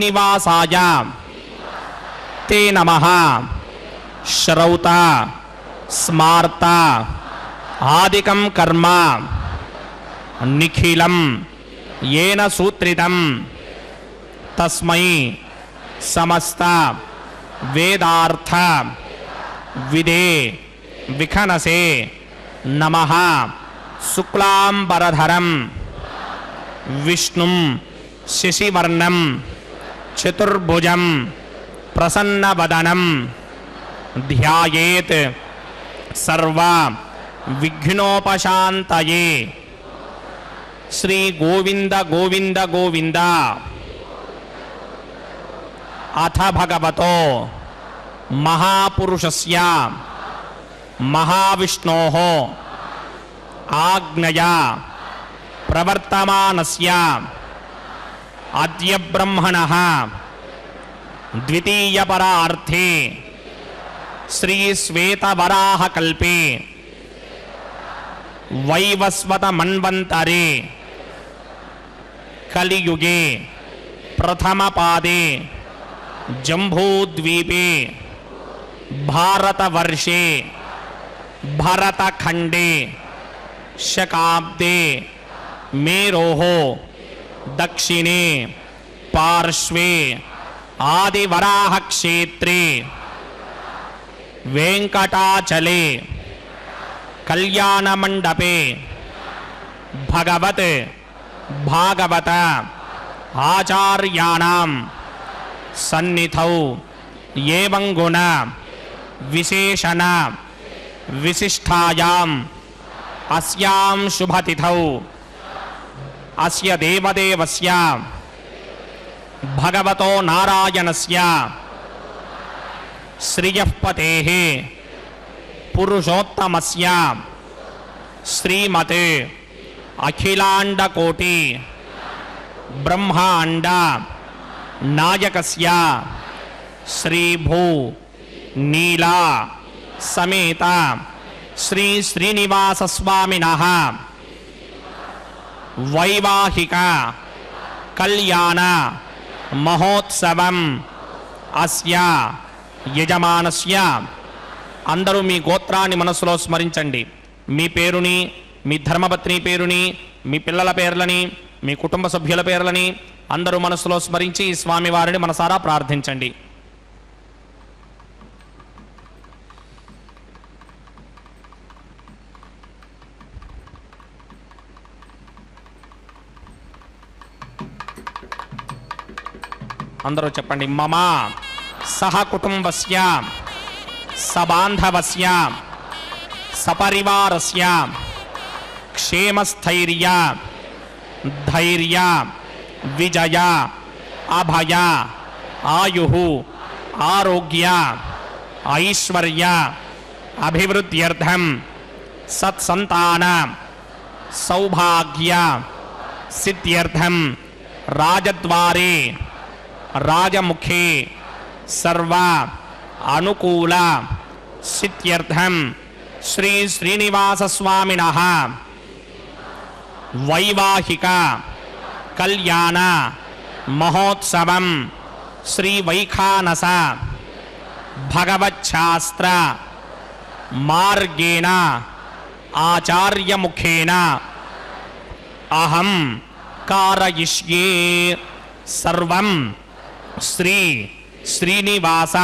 శ్రీనివాసాయ తే నమః శ్రౌత స్మార్త ఆదికం కర్మ నిఖిలం ఏన సూత్రితం తస్మై సమస్త వేదార్థ విదే విఖనసే నమః శుక్లాంబరధరం విష్ణుం శశివర్ణం చతుర్భుజం ప్రసన్నవదనం ధ్యాయేత్ సర్వ విఘ్నోపశాంతయే. శ్రీ గోవింద గోవింద గోవింద. అథ భగవతో మహాపురుషస్య మహావిష్ణోః ఆజ్ఞయా ప్రవర్తమానస్య అద్య బ్రహ్మణః ద్వితీయపరార్థే శ్రీ శ్వేతవరాహకల్పే వైవస్వత మన్వంతరే కలియుగే ప్రథమపాదే జంబూద్వీపే భారతవర్షే భరతఖండే శకాబ్దే మేరోః దక్షిణే పార్శ్వే ఆదివరాహక్షేత్రే వెంకటాచలే కళ్యాణమండపే భగవత్ భాగవత ఆచార్యాణం సన్నిధౌ ఏవం గుణ విశేషణ విశిష్టాయాం అస్యాం శుభతిథౌ అస్య దేవదేవస్య భగవతో నారాయణస్య శ్రియఃపతేః పురుషోత్తమస్య శ్రీమతే అఖిలాండకోటి బ్రహ్మాండ నాయకస్య శ్రీభూ నీలా సమేత శ్రీ శ్రీనివాసస్వామినః వైవాహిక కళ్యాణ మహోత్సవం అస్య యజమానస్య. అందరూ మీ గోత్రాన్ని మనసులో స్మరించండి. మీ పేరుని, మీ ధర్మపత్ని పేరుని, మీ పిల్లల పేర్లని, మీ కుటుంబ సభ్యుల పేర్లని అందరూ మనసులో స్మరించి ఈ స్వామివారిని మనసారా ప్రార్థించండి. అందరూ చెప్పండి. మమ సహ కుటుంబస్య సబాంధవస్య సపరివారస్య క్షేమస్థైర్య ధైర్య విజయ అభయ ఆయుః ఆరోగ్య ఐశ్వర్య అభివృద్ధ్యర్థం సత్సంతాన సౌభాగ్య సిద్ధ్యర్థం రాజద్వారే రాజముఖే సర్వ అనుకూల సిద్ధ్యర్థం శ్రీ శ్రీనివాసస్వామినః వైవాహిక కళ్యాణ మహోత్సవం శ్రీ వైఖానస భగవచ్ఛాస్త్ర మార్గేణ ఆచార్యముఖేన అహం కారయిష్యే. సర్వం శ్రీ శ్రీనివాస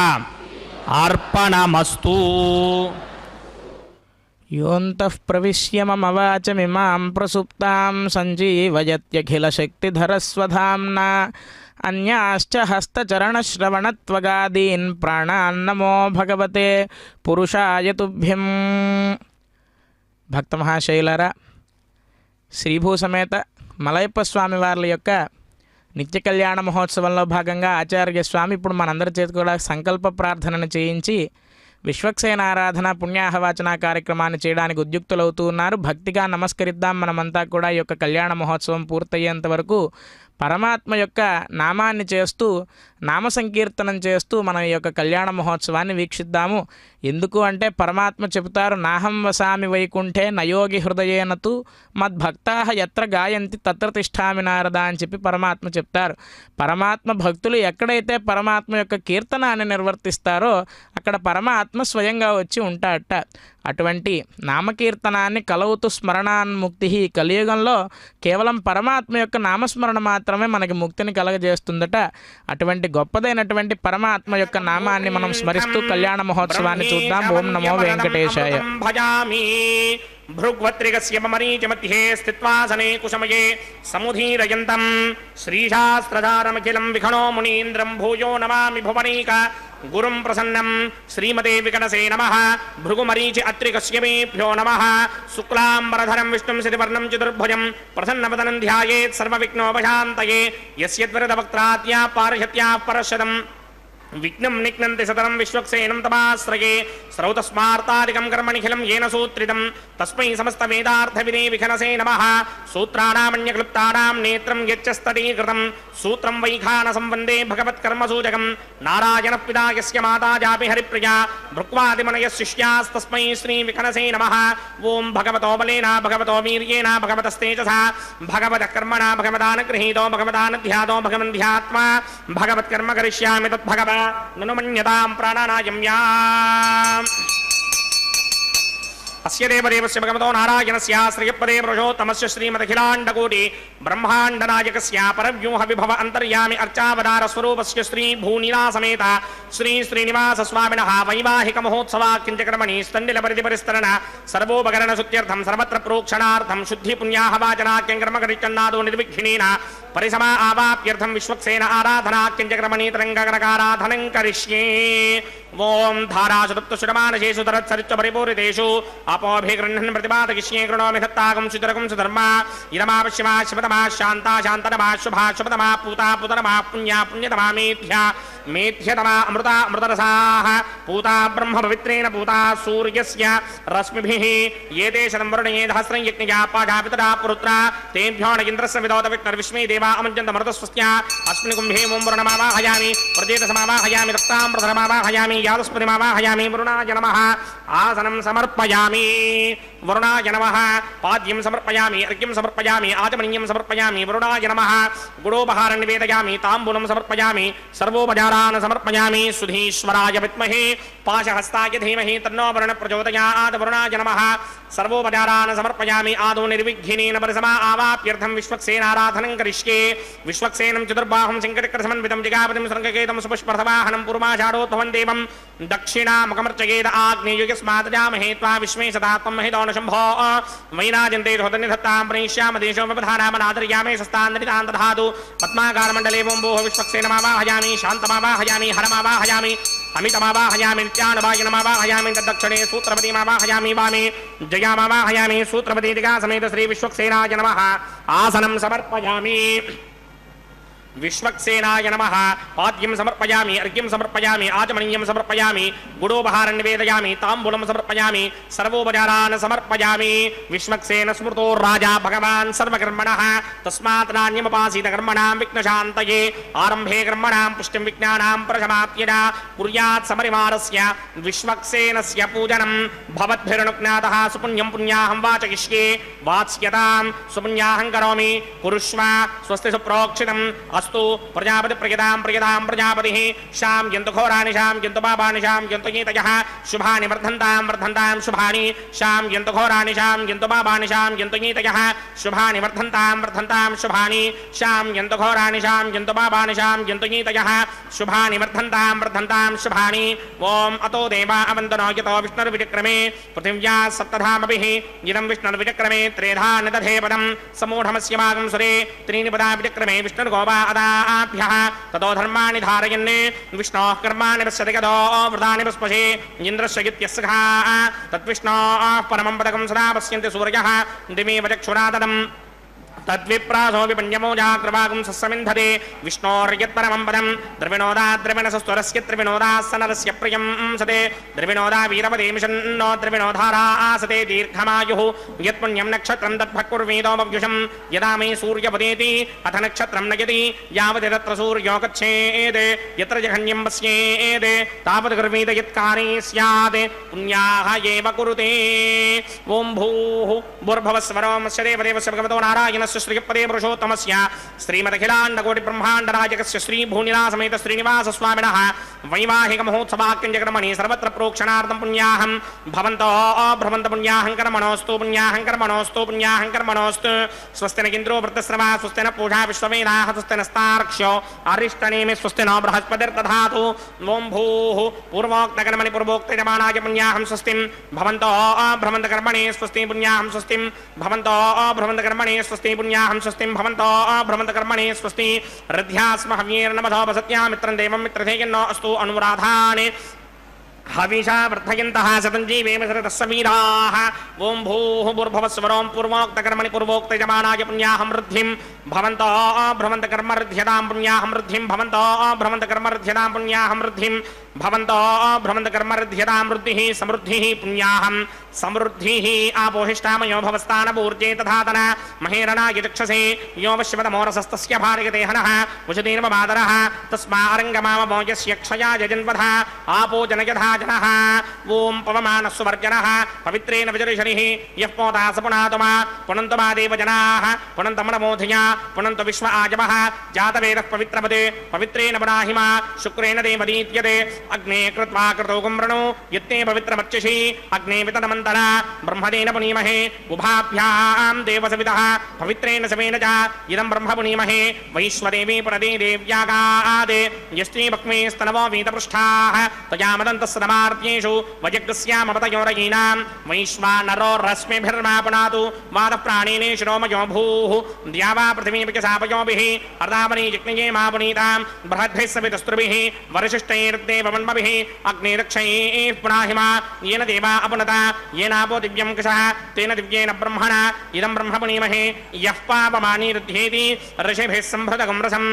అర్పణమస్తు. యోంతః ప్రవిశ్య మమ వాచమిమాం ప్రసుప్తాం సంజీవయత్యఖిలశక్తిధరస్వధామ్నా అన్యాశ్చ హస్తచరణశ్రవణత్వగాదీన్ ప్రాణాన్నమో భగవతే పురుషాయ తుభ్యం. భక్త మహాశైలారా, శ్రీభూ సమేత మలయప్ప స్వామి వార్ల యొక్క నిత్య కళ్యాణ మహోత్సవంలో భాగంగా ఆచార్య స్వామి ఇప్పుడు మనందరి చేతి కూడా సంకల్ప ప్రార్థనను చేయించి విశ్వక్సేన ఆరాధన పుణ్యాహవాచన కార్యక్రమాన్ని చేయడానికి ఉద్యుక్తులవుతూ ఉన్నారు. భక్తిగా నమస్కరిద్దాం. మనమంతా కూడా ఈ యొక్క కళ్యాణ మహోత్సవం పూర్తయ్యేంత వరకు పరమాత్మ యొక్క నామాన్ని చేస్తూ నామ సంకీర్తనం చేస్తూ మనం ఈ యొక్క కళ్యాణ మహోత్సవాన్ని వీక్షిద్దాము. ఎందుకు అంటే పరమాత్మ చెబుతారు, నాహం వసామి వైకుంఠే నయోగి హృదయేనతు మద్భక్తా ఎత్ర గాయంతి తత్ర తిష్టామి నారద అని చెప్పి పరమాత్మ చెప్తారు. పరమాత్మ భక్తులు ఎక్కడైతే పరమాత్మ యొక్క కీర్తనాన్ని నిర్వర్తిస్తారో అక్కడ పరమాత్మ స్వయంగా వచ్చి ఉంటాడట. అటువంటి నామకీర్తనాన్ని కలవుతూ స్మరణాన్ముక్తి. కలియుగంలో కేవలం పరమాత్మ యొక్క నామస్మరణ మాత్రమే మనకి ముక్తిని కలగజేస్తుందట. అటువంటి గొప్పదైనటువంటి పరమాత్మ యొక్క నామాన్ని మనం స్మరిస్తూ కళ్యాణ మహోత్సవాన్ని చూద్దాం. ఓం నమో వెంకటేశాయ. భృగ్వత్రికస్య మరీచిమధ్యే స్థిత్వాసనే కుశమయే సముధీరయంతం శ్రీశాస్త్రధారమఖిలం విఖణో మునీంద్రం భూయో నమామి భువనైక గురుం ప్రసన్నం శ్రీమతే వికటసే నమః. భృగుమరీచి అత్రికస్యమేభ్యో నమః. శుక్లాంబరధరం విష్ణుం శశివర్ణం చతుర్భుజం ప్రసన్నవదనం ధ్యాయేత్ సర్వవిఘ్నోపశాంతయే. యస్యద్వరదవక్త్రాద్యా పార్షత్యా పరశతం విఘ్నం నిఘ్నంతి సతతం విశ్వక్సేనం తమాశ్రయే. శ్రౌతస్మార్తాదికం కర్మనిఖిలం ఏన సూత్రితం తస్మై సమస్త వేదార్థ వినే విఘనసే నమః. సూత్రాణామన్యక్లుప్తానాం నేత్రం యచ్చస్తటీకృతం సూత్రం వైఖాన సంవందే భగవత్కర్మసూచకం. నారాయణ పితా యస్య మాతా జాపి హరిప్రియా భృక్వాదిమనయ శిష్యాస్తస్మై శ్రీ విఘనసే నమః. ఓం భగవతో బలేన భగవతో వీర్యేణ భగవతస్తేజసా భగవతః కర్మణా భగవదానుగృహీతో భగవదానుధ్యాతో భగవన్ధ్యాత్మా భగవత్కర్మ కరిష్యామి తద్భగవ నను మన్యతాం ప్రాణానాయమ్యాం. అస్య దేవదేవస్య భగవతో నారాయణస్య శ్రీయపదే పురుషోత్తమస్య శ్రీమదఖిలాండకోటి బ్రహ్మాండనాయకస్య పరవ్యూహ విభవ అంతర్యామి అర్చావతార స్వరూపస్య శ్రీ భూనిలా సమేత శ్రీ శ్రీనివాస స్వామినః వైవాహిక మహోత్సవాఖ్యంచక్రమణి స్థండిల పరిధిపరిస్తరణ సర్వోపకరణ శుద్ధ్యర్థం సర్వత్ర ప్రోక్షణార్థం శుద్ధి పుణ్యాహ వాచనాఖ్యం కర్మకరిచన్నాదో నిర్విఘ్నేన పరిసమా ఆవాప్యర్థం విశ్వక్సేన ఆరాధనాఖ్యంచక్రమణి తరంగకనకారాధనం కరిష్యే. ఓం ధారాశుతప్తశుడమానశేషు తరత్సరిత్వ పరిపూరితేషు అపోభిగృహ్ణన్ ప్రతిపాదకిష్యే కృణోమి దత్తాకం సుతరకం సుధర్మ ఇదమాపశ్యమా శివతమా శాంతా శాంతనమా శుభా శుభతమా పూతా పుతరమా పుణ్యా పుణ్యతమా మేధ్యా మేధ్యతమా అమృత అమృతరసాః పూతా బ్రహ్మ పవిత్రేణ పూతా సూర్యస్య రశ్మిభిః ఏతే శతం వరుణే సహస్రం యజ్ఞయా పాఠా పితరా పురుత్రా తేభ్యో న ఇంద్రస్య విదోత విష్ణుర్విష్మే దేవా అమంజంత మరుతస్వస్య అస్మిన్ కుంభే ఓం వరుణమావాహయామి ప్రజేతసమావాహయామి రక్తాంబరధరమావాహయామి యాదస్పతిమావాహయామి వరుణాయ నమః. ఆసనం సమర్పయామి. వరుణాయ నమః. పాద్యం సమర్పయామి. అర్ఘ్యం సమర్పయామి. ఆచమనీయం సమర్పయామి. వరుణాయ నమః. గుడోపహారం నివేదయామి. తాంబూలం సమర్పయామి. సర్వోపచారాన్ సమర్పయామి. సుధీశ్వరాయ విద్మహే పాశహస్తాయ ధీమహి తన్నో వరుణ ప్రచోదయాత్. వరుణాయ నమః. సర్వోపచారాన్ సమర్పయామి. ఆదో నిర్విఘ్నేన పరిసమా ఆవాప్యర్థం విశ్వక్సేనారాధనం కరిష్యే. విశ్వక్సేనం చతుర్బాహుం శంకరచక్ర సమన్వితం జిగాపతిం శృంగకేతం సుపుష్పర్ధవాహనం పురుమాషాఢోత్థవం దేవం దక్షిణాముఖమర్చయేద ఆగ్నేయుయస్మాతజామహే త్వా విశ్వే సదాత్మం మహితో శంభో వైరాజంతే ధోతనిధత్తాం ప్రణయిష్యామ దేశో వ్యవధానామనాదర్యామే శస్తాంతరితాం దధాతు. పద్మాకారమండలే ఓం భోః విశ్వక్సేనమావాహయామి. శాంతమావాహయామి. హరమావాహయామి. అమితమావాహయామి. నిత్యానుభాయనమావాహయామి. తద్దక్షిణే సూత్రపతిమావాహయామి. వామే జయామావాహయామి. సూత్రపతిదిగా సమేత శ్రీ విశ్వక్సేనాయ నమః. ఆసనం సమర్పయామి. విశ్వక్సేనాయ నమః. పాద్యం సమర్పయామి. అర్ఘ్యం సమర్పయామి. ఆచమనీయం సమర్పయామి. గుడోపహారం నివేదయామి. తాంబూలం సమర్పయామి. సర్వోపచారాన్ సమర్పయామి. విశ్వక్సేన స్మృతో రాజా భగవాన్ సర్వకర్మణః తస్మాత్ నాణ్యముపాసీత కర్మణాం విఘ్నశాంతయే. ఆరంభే కర్మణాం పుష్టిం విజ్ఞానాం ప్రశమాప్యద కుర్యాత్ సమరివారస్య విశ్వక్సేనస్య పూజనం భవద్భిరనుజ్ఞాతః. సుపుణ్యం పుణ్యాహం వాచయిష్యే. వాత్స్యతాం సుపుణ్యాహం కరోమి. కురుష్వ స్వస్తి సుప్రోక్షితం అస్తు. ప్రజాపతి ప్రజదాం ప్రజదాం ప్రజాపతి. శాం యంతు ఘోరాని శాం యంతు పాపాని శాం యంతు గీతయః. శుభాని వర్ధంతాం వర్ధంతాం శుభాని. శాం యంతు ఘోరాని శాం యంతు పాపాని శాం యంతు గీతయః. శుభాని వర్ధంతాం వర్ధంతాం శుభాని. శాం యంతు ఘోరాని శాం యంతు పాపాని శాం యంతు గీతయః. శుభాని వర్ధంతాం వర్ధంతాం శుభాని. ఓం అతో దేవా అవందనో యతో విష్ణుర్విచక్రమే పృథివ్యా సప్తధామభిః. ఇదం విష్ణుర్విచక్రమే త్రేధా నిదధే పదం సమూఢమస్య భాగం సురే త్రీణి పదా విచక్రమే విష్ణుర్గోపా అదాభ్యః. తతో ధర్మాణి ధారయన్ విష్ణోః కర్మాణి పశ్యతి గదో వృధాని పుష్పశే ఇంద్రస్య గిత్యస్సఖా. తద్విష్ణోః పరమం పదకం సదా పశ్యంతి సూర్యః దిమే వచక్షురాతనం तद्विप्रासो विपञ्चमोजाग्रवागुं सस्समिन्धते विष्णोर्यत्परमं पदं द्रविणोदा द्रविणसस्वरस्य त्रिविनोदासनरस्य प्रियं सते द्रविणोदा वीरपदेमिषन्नो द्रविणोधारा आसते दीर्घमायुः यत्पुण्यं नक्षत्रं तद्भक्कुर्वेदोमव्युषं यदा मे सूर्यपदेति अथ नक्षत्रं नयति यावत् तत्र सूर्यो गच्छेत् यत्र जघन्यं पश्येत् तावत् गर्वीत यत्कारे स्यात् पुण्याः एव कुरुते ॐ भूः भूर्भुवस्वरोमस्य देवदेवस्य भगवतो नारायणस्य श्रीपदे पुरुषोत्तमस्य श्रीमदखिलाण्डकोटिब्रह्माण्डराजकस्य श्रीभूनिलासमेत श्रीनिवासस्वामिनः वैवाहिकमहोत्सवाक्यञ्जकर्मणि सर्वत्र प्रोक्षणार्थं पुण्याहं भवन्तो भ्रमन्त पुण्याहं कर्मणोऽस्तु पुण्याहं कर्मणोऽस्तु पुण्याहं कर्मणोऽस्तु स्वस्ति न इन्द्रो वृत्तस्रवा स्वस्ति न पूषा विश्ववेदाः स्वस्ति नस्तार्क्ष्यो अरिष्टनेमि स्वस्ति न बृहस्पतिर्दधातु ॐ भूः पूर्वोक्तकर्मणि पूर्वोक्तयजमानाय पुण्याहं स्वस्तिं भवन्तो भ्रमन्तकर्मणि स्वस्ति पुण्याहं स्वस्तिं भवन्तो भ्रमन्तकर्मणि स्वस्ति पुण्याहं स्वस्तिं भवन्तो भ्रमन्तकर्मणि स्वस्ति हृद्यास्म हव्येर्नमधोपसत्या मित्रं देवं मित्रधेयन्नो अस्तु अनुराधाने हविषा वर्धयन्तः शतञ्जीवेम शरतस्य वीराः ॐ भूः भूर्भुवस्वरों पूर्वोक्तकर्मणि पूर्वोक्तयजमानाय पुण्याहं वृद्धिं भवन्तो भ्रमन्तकर्मऋध्यतां पुण्याहं वृद्धिं भवन्तो भ्रमन्तकर्मऋध्यतां पुण्याहं वृद्धिं भवन्तो भ्रमन्तकर्मऋध्यतां वृद्धिः समृद्धिः पुण्याहं समृद्धिः आपोहिष्टामयो भवस्तानपूर्जे तथातन महेरणाय चक्षसे यो वश्यवतमोरसस्तस्य भार्यते हनः उषतीर्वमादरः तस्मारङ्गमामोजस्य क्षयाय जन्वधः आपो जनयधा जनः ॐ पवमानस्वर्जनः पवित्रेण विजरिषणिः यः पोता स पुनातुमा पुनन्तुमा देवजनाः पुनन्तमनमोधिया पुनन्त विश्व आजवः जातवेदः पवित्रपदे पवित्रेण पुनाहिमा शुक्रेण देवदीत्यते अग्ने कृत्वा कृतो गुम्रणो यत्ते पवित्रमर्चिषि अग्ने वितनमन्तरा ब्रह्मदेन पुनीमहे उभाभ्यां देवसवितः पवित्रेण समेन च इदं ब्रह्म पुनीमहे वैश्वदेवी पुनदे देव्यागादे यस्त्री भक्मे स्तनवो वीतपृष्ठाः तजामदन्तस्सदमार्त्येषु वजग्स्यामपतयोरयीनां वैश्वानरो रश्मिभिर्मा पुनातु वादप्राणेने शिरोमयो भूः द्यावा पृथिवीभिः सापयोभिः अर्धामनि यज्ञये मा पुनीतां बृहद्भिः सवितस्त्रुभिः वरिशिष्टैर्देववन्मभिः अग्निरक्षैः पुनाहिमा येन देवा अपनता येनापो दिव्यं कृशः तेन दिव्येन ब्रह्मणा इदं ब्रह्म पुनीमहे यः पापमानीरुध्येति ऋषिभिः सम्भृतगं रसं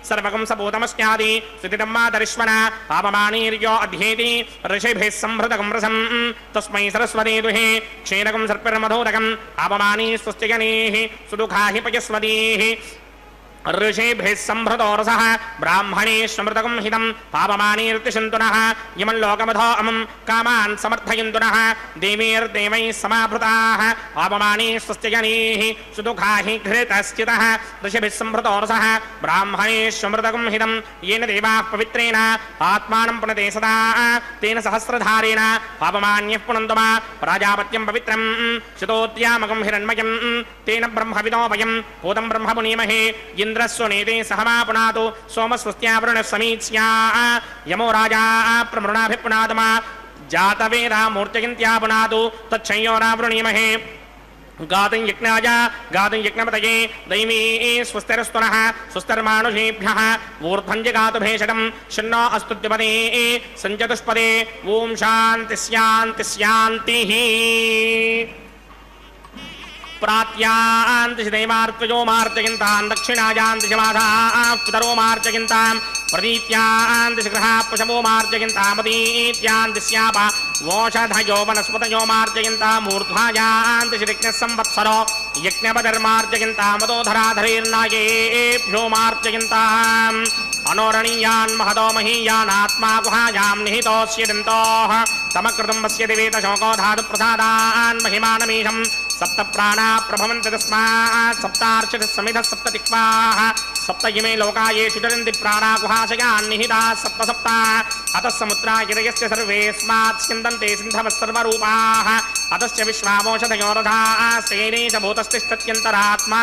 सर्वगं सपूतमस्यादि स्थितितं मातरिश्वना पापमानीर्यो अध्येति ऋषिभिः सम्भृतगं रसं तस्मै सरस्वती दुहे क्षीरकं सर्पिर्मधोदकम् आपमानी स्वस्तिगणैः सुदुःखा हि पयस्वतीः ऋषिभिः सम्भृतोरसः ब्राह्मणे स्मृतकं हितं पापमानीर्तिशन्तुनः यमं लोकमधो अमं कामान् समर्थयन्तुनः देवीर्देवैः समाभृताः पापमानी स्वस्तिजनैः सुदुःखा हि घृतस्थितः ऋषिभिः सम्भृतोरसः ब्राह्मणे स्मृतकं हितं येन देवाः पवित्रेण आत्मानं पुनते सदा तेन सहस्रधारेण पापमान्यः पुनन्तुमा प्राजापत्यं पवित्रं शतोद्यामकं हिरण्मयं तेन ब्रह्मविदोभयं भूतं ब्रह्म पुनीमहे इंद्रस्वनेते सहमा पुनातु सोमस्वस्त्यावरुणः समीत्स्या यमो राजा प्रमृणाभिपुनातमा जातवेदा मूर्तयन्त्या पुनातु तच्छंयोरावृणीमहे गातुं यज्ञाय गातुं यज्ञपतये दैवी स्वस्तिरस्तुनः स्वस्तिर्मानुषेभ्यः ऊर्ध्वञ्जगातु भेषजं शन्नो अस्तुद्यपदे सञ्चतुष्पदे ॐ शान्तिः शान्तिः शान्तिः प्रात्यान्तिश देवार्त्वजो मार्जयन्तां दक्षिणायान्तिश माधाः पितरो मार्जयन्तां प्रतीत्यान्तिश गृहाः पशवो मार्जयन्तामतीत्यान्तिस्याप वोषधयो वनस्पतयो मार्जयन्तामूर्ध्वायान्तिश यज्ञः संवत्सरो यज्ञपतिर्मार्जयन्तामदोधराधरेर्नायेभ्यो मार्जयन्ताम् अनोरणीयान् महतो महीयानात्मा गुहायां निहितोऽस्य दन्तोः तमकृतं वस्य दिवेत शोको धातु प्रसादान् महिमानमीशं सप्त प्राणा प्रभवन्ति तस्मात् सप्तार्चितः समिधः सप्त दिक्पाः सप्त इमे लोका येषु चरन्ति प्राणा गुहाशयान् निहिताः सप्त सप्त अतः समुद्रा गिरयस्य सर्वेऽस्मात् स्यन्दन्ते सिन्धवः सर्वरूपाः अतश्च विश्वामोषधयो रथाः सेनेश भूतस्तिष्ठत्यन्तरात्मा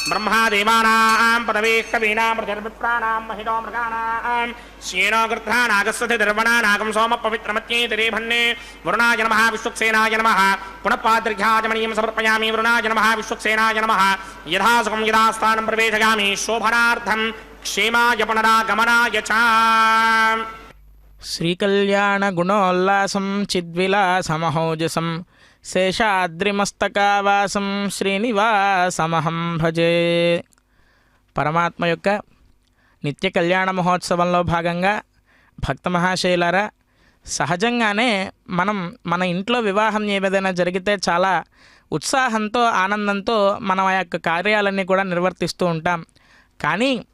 ब्रह्मा देवानां पदवेः कवीनां प्रजर्विप्राणां महितो मृगाणां श्येनो गृध्रानागस्वति दर्वणानागं सोम पवित्रमत्येतिरे भन्ने वरुणाय नमः विश्वक्सेनाय नमः पुनः पादृघ्याजमनीयं समर्पयामि वरुणाय नमः विश्वक्सेनाय नमः यथासुखं यथास्थानं प्रवेशयामि शोभनार्थं क्षेमाय पुनरागमनाय च శ్రీకళ్యాణ గుణోల్లాసం చిద్విలాసమహోజసం శేషాద్రిమస్తకావాసం శ్రీనివాసమహం భజే. పరమాత్మ యొక్క నిత్య కళ్యాణ మహోత్సవంలో భాగంగా భక్త మహాశైలారా, సహజంగానే మన ఇంట్లో వివాహం ఏదైనా జరిగితే చాలా ఉత్సాహంతో ఆనందంతో మనం ఆ యొక్క కార్యాలన్నీ కూడా నిర్వర్తిస్తూ ఉంటాం. కానీ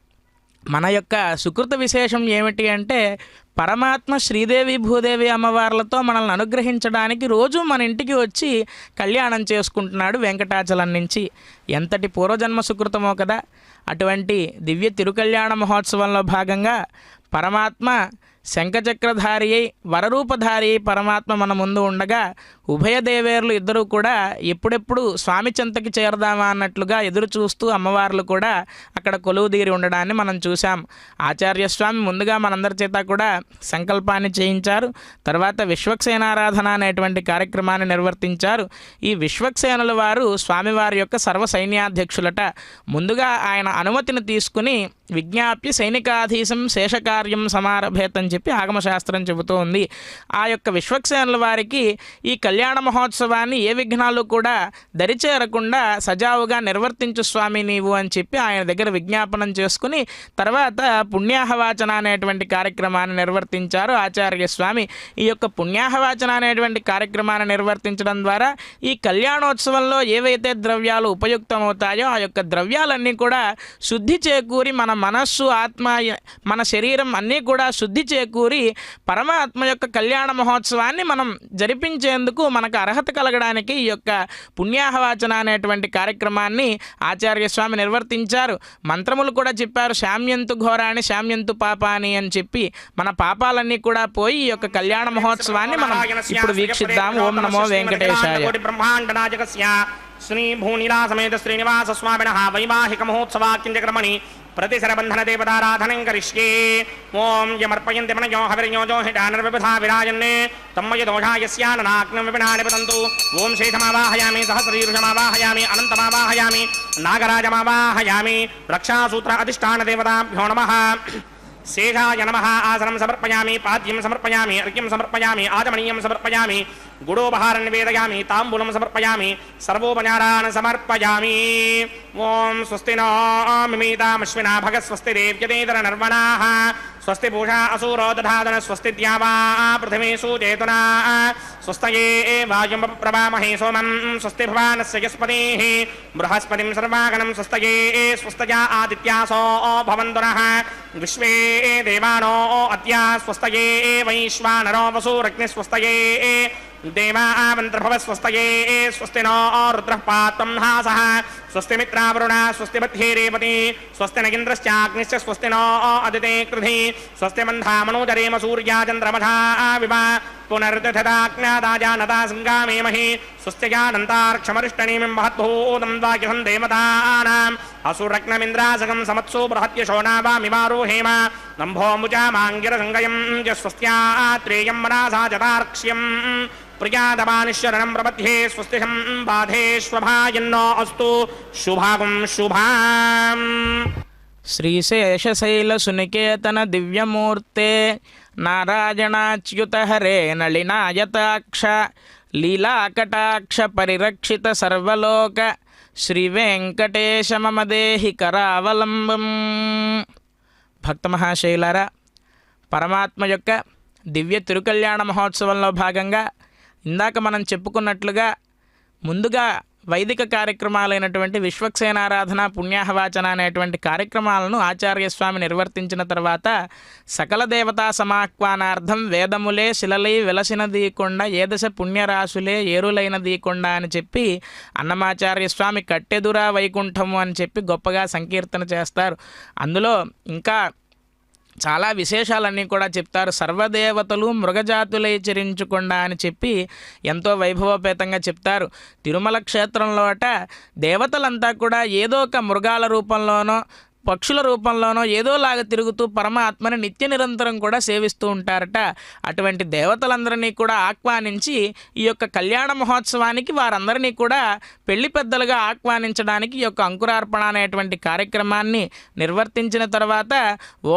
మన యొక్క సుకృత విశేషం ఏమిటి అంటే, పరమాత్మ శ్రీదేవి భూదేవి అమ్మవార్లతో మనల్ని అనుగ్రహించడానికి రోజు మన ఇంటికి వచ్చి కళ్యాణం చేసుకుంటున్నాడు వెంకటాచలం నుంచి. ఎంతటి పూర్వజన్మ సుకృతమో కదా. అటువంటి దివ్య తిరుకళ్యాణ మహోత్సవంలో భాగంగా పరమాత్మ శంఖచక్రధారి అయి వరరూపధారి పరమాత్మ మన ముందు ఉండగా ఉభయ దేవేరులు ఇద్దరూ కూడా ఎప్పుడెప్పుడు స్వామి చెంతకి చేరదామా అన్నట్లుగా ఎదురు చూస్తూ అమ్మవార్లు కూడా అక్కడ కొలువుదీరి ఉండడాన్ని మనం చూసాం. ఆచార్య స్వామి ముందుగా మనందరి చేత కూడా సంకల్పాన్ని చేయించారు. తర్వాత విశ్వక్సేనారాధన అనేటువంటి కార్యక్రమాన్ని నిర్వర్తించారు. ఈ విశ్వక్సేనుల వారు స్వామివారి యొక్క సర్వ సైన్యాధ్యక్షులట. ముందుగా ఆయన అనుమతిని తీసుకుని విజ్ఞాప్య సైనికాధీశం శేషకార్యం సమారభేత్ అని చెప్పి ఆగమశాస్త్రం చెబుతూ ఉంది. ఆ యొక్క విశ్వక్సేనుల వారికి ఈ కళ్యాణ మహోత్సవాన్ని ఏ విఘ్నాలు కూడా దరిచేరకుండా సజావుగా నిర్వర్తించు స్వామి నీవు అని చెప్పి ఆయన దగ్గర విజ్ఞాపనం చేసుకుని తర్వాత పుణ్యాహవాచన అనేటువంటి కార్యక్రమాన్ని నిర్వర్తించారు ఆచార్య స్వామి. ఈ యొక్క పుణ్యాహవాచన అనేటువంటి కార్యక్రమాన్ని నిర్వర్తించడం ద్వారా ఈ కళ్యాణోత్సవంలో ఏవైతే ద్రవ్యాలు ఉపయుక్తమవుతాయో ఆ యొక్క ద్రవ్యాలన్నీ కూడా శుద్ధి చేకూరి మన మనస్సు ఆత్మ మన శరీరం అన్నీ కూడా శుద్ధి చేకూరి పరమాత్మ యొక్క కళ్యాణ మహోత్సవాన్ని మనం జరిపించేందుకు మనకు అర్హత కలగడానికి ఈ యొక్క పుణ్యాహవాచన అనేటువంటి కార్యక్రమాన్ని ఆచార్య స్వామి నిర్వర్తించారు. మంత్రములు కూడా చెప్పారు, శామ్యంతు ఘోరాణి శామ్యంతు పాపాని అని చెప్పి మన పాపాలన్నీ కూడా పోయి ఈ యొక్క కళ్యాణ మహోత్సవాన్ని మనం ఇప్పుడు వీక్షిద్దాం. ఓం నమో వెంకటేశాయ. శ్రీ భూనిలా సమేత శ్రీనివాస స్వామిన వైవాహిక మహోత్సవాక్యంజక్రమణి प्रतिशरबंधन देवताराधनं करिष्ये. ओं यमर्पयन्ति मनयो हविर्योजो हिडानर्विबधा विराजन्ने तम्मय दोषायस्याननाग्नं विपिनानि पतन्तु. ओं शेषमावाहयामि सहस्रीरुषमावाहयामि अनन्तमावाहयामि नागराजमावाहयामि. रक्षासूत्र अधिष्ठान देवताभ्यो नमः. शेषाय नमः. आसनं समर्पयामि, पाद्यं समर्पयामि, अर्घ्यं समर्पयामि, आचमनीयं समर्पयामि, गुडोपहारं निवेदयामि, ताम्बूलं समर्पयामि, सर्वोपचारान् समर्पयामि. ओं स्वस्ति नो मिमीतामश्विना भगः स्वस्ति देव्यतेतर नर्वणाः स्वस्ति पूषा असुरो दधादन स्वस्ति द्यावा पृथिवी सुचेतना स्वस्तये वायुं प्रभामहे सोमं स्वस्ति भवानस्य यस्पतिः बृहस्पतिं सर्वागणं स्वस्तये स्वस्तया आदित्यासो भवन्तु नः विश्वे देवानो अद्य स्वस्तये वैश्वानरो वसुरग्निः स्वस्तये देवावन्त्रभव स्वस्तये स्वस्ति नो रुद्रः पात्वं हासः स्वस्ति मित्रावरुणा स्वस्ति बध्ये रेवती स्वस्ति न इन्द्रश्चाग्निश्च स्वस्ति नो अदिते कृधि स्वस्ति मन्धामनोजरेम सूर्या चन्द्रमथा विवा पुनर्दधदाज्ञादाजानता सङ्गामेमहि स्वस्त्यजानन्तार्क्षमरिष्टनेमिं महद्भूतं वाक्यहं देवतानाम् असुरग्नमिन्द्रासगं समत्सु बृहत्यशो नावामिवारोहेम नम्भोमुजामाङ्गिरसङ्गयं च स्वस्त्यात्रेयं मनासा जतार्क्ष्यम् प्रियादमानिश्चरणं प्रबध्ये स्वस्तिहं बाधेष्वभायन्नो अस्तु शुभागुं शुभाम्. శ్రీశేషశైలసునికేతన దివ్యమూర్తే నారాయణాచ్యుత హరే నళినాయతాక్ష లీలాకటాక్ష పరిరక్షిత సర్వలోక శ్రీవేంకటేశ మమ దేహి కరావలంబం. భక్త మహాశైలారా, పరమాత్మ యొక్క దివ్య తిరుకళ్యాణ మహోత్సవంలో భాగంగా ఇందాక మనం చెప్పుకున్నట్లుగా ముందుగా వైదిక కార్యక్రమాలైనటువంటి విశ్వక్సేనారాధన పుణ్యాహవాచన అనేటువంటి కార్యక్రమాలను ఆచార్య స్వామి నిర్వర్తించిన తర్వాత సకల దేవతా సమాహ్వానార్థం వేదములే శిలలై వెలసిన దీకొండ ఏదశ పుణ్యరాశులే ఏరులైన దీకొండ అని చెప్పి అన్నమాచార్య స్వామి కట్టెదురా వైకుంఠము అని చెప్పి గొప్పగా సంకీర్తన చేస్తారు. అందులో ఇంకా చాలా విశేషాలన్నీ కూడా చెప్తారు. సర్వదేవతలు మృగజాతులై చరించుకుండా అని చెప్పి ఎంతో వైభవోపేతంగా చెప్తారు. తిరుమల క్షేత్రంలో దేవతలంతా కూడా ఏదో ఒక మృగాల రూపంలోనో పక్షుల రూపంలోనో ఏదోలాగా తిరుగుతూ పరమాత్మని నిత్య నిరంతరం కూడా సేవిస్తూ ఉంటారట. అటువంటి దేవతలందరినీ కూడా ఆహ్వానించి ఈ యొక్క కళ్యాణ మహోత్సవానికి వారందరినీ కూడా పెళ్లి పెద్దలుగా ఆహ్వానించడానికి ఈ యొక్క అంకురార్పణ అనేటువంటి కార్యక్రమాన్ని నిర్వర్తించిన తర్వాత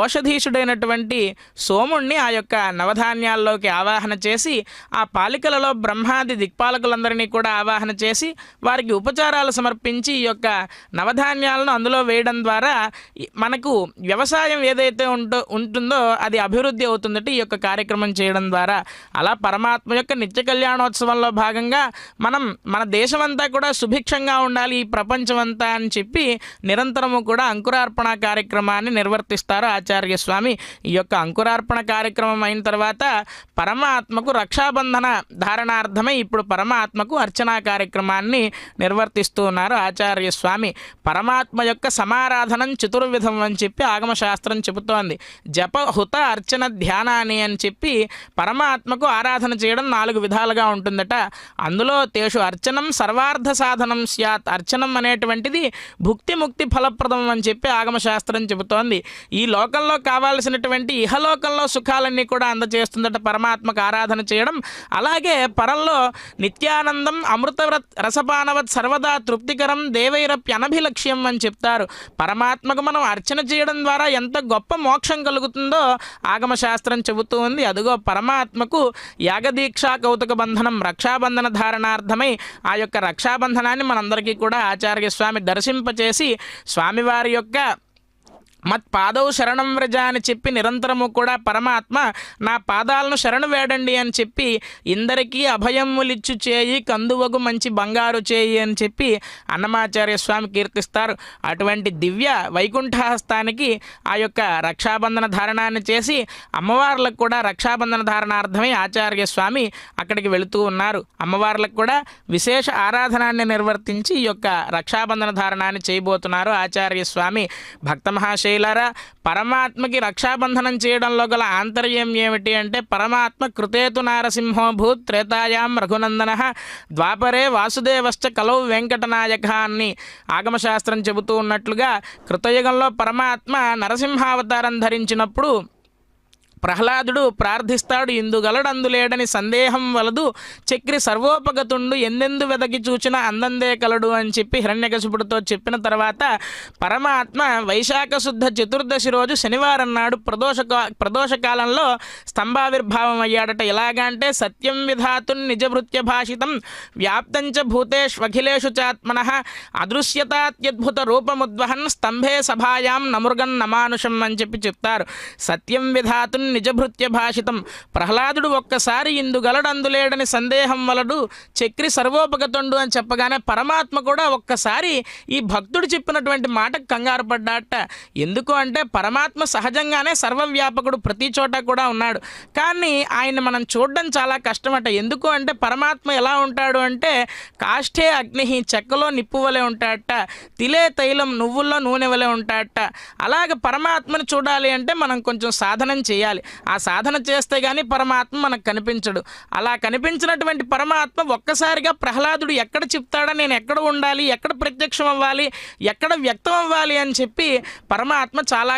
ఓషధీశుడైనటువంటి సోముణ్ణి ఆ యొక్క నవధాన్యాల్లోకి ఆవాహన చేసి ఆ పాలికలలో బ్రహ్మాది దిక్పాలకులందరినీ కూడా ఆవాహన చేసి వారికి ఉపచారాలు సమర్పించి ఈ యొక్క నవధాన్యాలను అందులో వేయడం ద్వారా మనకు వ్యవసాయం ఏదైతే ఉంటుందో అది అభివృద్ధి అవుతుందట ఈ యొక్క కార్యక్రమం చేయడం ద్వారా. అలా పరమాత్మ యొక్క నిత్య కళ్యాణోత్సవంలో భాగంగా మన దేశమంతా కూడా సుభిక్షంగా ఉండాలి, ఈ ప్రపంచమంతా అని చెప్పి నిరంతరము కూడా అంకురార్పణ కార్యక్రమాన్ని నిర్వర్తిస్తారు ఆచార్య స్వామి. ఈ యొక్క అంకురార్పణ కార్యక్రమం అయిన తర్వాత పరమాత్మకు రక్షాబంధన ధారణార్థమై ఇప్పుడు పరమాత్మకు అర్చనా కార్యక్రమాన్ని నిర్వర్తిస్తూ ఉన్నారు ఆచార్య స్వామి. పరమాత్మ యొక్క సమారాధనం చతుర్విధం అని చెప్పి ఆగమశాస్త్రం చెబుతోంది. జప హుత అర్చన ధ్యానాన్ని అని చెప్పి పరమాత్మకు ఆరాధన చేయడం 4 విధాలుగా ఉంటుందట. అందులో తేషు అర్చనం సర్వార్థ సాధనం స్యాత్. అర్చనం అనేటువంటిది భుక్తి ముక్తి ఫలప్రదం అని చెప్పి ఆగమశాస్త్రం చెబుతోంది. ఈ లోకంలో కావాల్సినటువంటి ఇహలోకంలో సుఖాలన్నీ కూడా అందజేస్తుందట పరమాత్మకు ఆరాధన చేయడం. అలాగే పరంలో నిత్యానందం అమృతవ్రత్ రసపానవత్ సర్వదా తృప్తికరం దేవైరప్యనభిలక్ష్యం అని చెప్తారు. పరమాత్మకు మనం అర్చన చేయడం ద్వారా ఎంత గొప్ప మోక్షం కలుగుతుందో ఆగమశాస్త్రం చెబుతూ ఉంది. అదిగో పరమాత్మకు యాగదీక్షా కౌతుక బంధనం రక్షాబంధన ధారణార్థమై ఆ యొక్క రక్షాబంధనాన్ని మనందరికీ కూడా ఆచార్య స్వామి దర్శింపచేసి స్వామివారి యొక్క మత్పాదౌ శరణం వ్రజ అని చెప్పి నిరంతరము కూడా పరమాత్మ నా పాదాలను శరణు వేడండి అని చెప్పి ఇందరికీ అభయములిచ్చు చేయి కందువగు మంచి బంగారు చేయి అని చెప్పి అన్నమాచార్య స్వామి కీర్తిస్తారు. అటువంటి దివ్య వైకుంఠహస్తానికి ఆ యొక్క రక్షాబంధన ధారణాన్ని చేసి అమ్మవార్లకు కూడా రక్షాబంధన ధారణార్థమై ఆచార్య స్వామి అక్కడికి వెళుతూ ఉన్నారు. అమ్మవార్లకు కూడా విశేష ఆరాధనాన్ని నిర్వర్తించి ఈ యొక్క రక్షాబంధన ధారణాన్ని చేయబోతున్నారు ఆచార్య స్వామి. భక్త మహాశయ పరమాత్మకి రక్షాబంధనం చేయడంలో గల ఆంతర్యం ఏమిటి అంటే పరమాత్మ కృతేతు నారసింహో భూత్ త్రేతాయాం రఘునందన ద్వాపరే వాసుదేవశ్చ కలౌ వెంకటనాయక అని ఆగమశాస్త్రం చెబుతూ ఉన్నట్లుగా కృతయుగంలో పరమాత్మ నరసింహావతారం ధరించినప్పుడు ప్రహ్లాదుడు ప్రార్థిస్తాడు. ఇందుగలడందులేడని సందేహం వలదు చక్రి సర్వోపగతుండు ఎందెందు వెదకి చూచిన అందందే కలడు అని చెప్పి హిరణ్యకశిపుడితో చెప్పిన తర్వాత పరమాత్మ వైశాఖ శుద్ధ చతుర్దశి రోజు శనివారం నాడు ప్రదోషకాలంలో స్తంభావిర్భావం అయ్యాడట. ఎలాగంటే సత్యం విధాతున్ నిజభృత్య భాషితం వ్యాప్తంచ భూతేష్వఖిలేషు చాత్మనః అదృశ్యతాత్యద్భుత రూపముద్వహన్ స్తంభే సభాయాం నమృగన్ నమానుషం అని చెప్పి చెప్తారు. సత్యం విధాతున్ నిజభృత్య భాషితం ప్రహ్లాదుడు ఒక్కసారి ఇందుగలడందులేడని సందేహం వలడు చక్రి సర్వోపగతుండు అని చెప్పగానే పరమాత్మ కూడా ఒక్కసారి ఈ భక్తుడు చెప్పినటువంటి మాటకు కంగారు పడ్డాట. ఎందుకు అంటే పరమాత్మ సహజంగానే సర్వవ్యాపకుడు, ప్రతి చోట కూడా ఉన్నాడు. కానీ ఆయన మనం చూడడం చాలా కష్టమట. ఎందుకు అంటే పరమాత్మ ఎలా ఉంటాడు అంటే కాష్ఠే అగ్ని చెక్కలో నిప్పు వలె ఉంటాడట, తిలే తైలం నువ్వుల్లో నూనె వలె ఉంటాడట. అలాగే పరమాత్మను చూడాలి అంటే మనం కొంచెం సాధనం చేయాలి. ఆ సాధన చేస్తే గానీ పరమాత్మ మనకు కనిపించడు. అలా కనిపించినటువంటి పరమాత్మ ఒక్కసారిగా ప్రహ్లాదుడు ఎక్కడ చెప్తాడా, నేను ఎక్కడ ఉండాలి, ఎక్కడ ప్రత్యక్షం అవ్వాలి, ఎక్కడ వ్యక్తం అవ్వాలి అని చెప్పి పరమాత్మ చాలా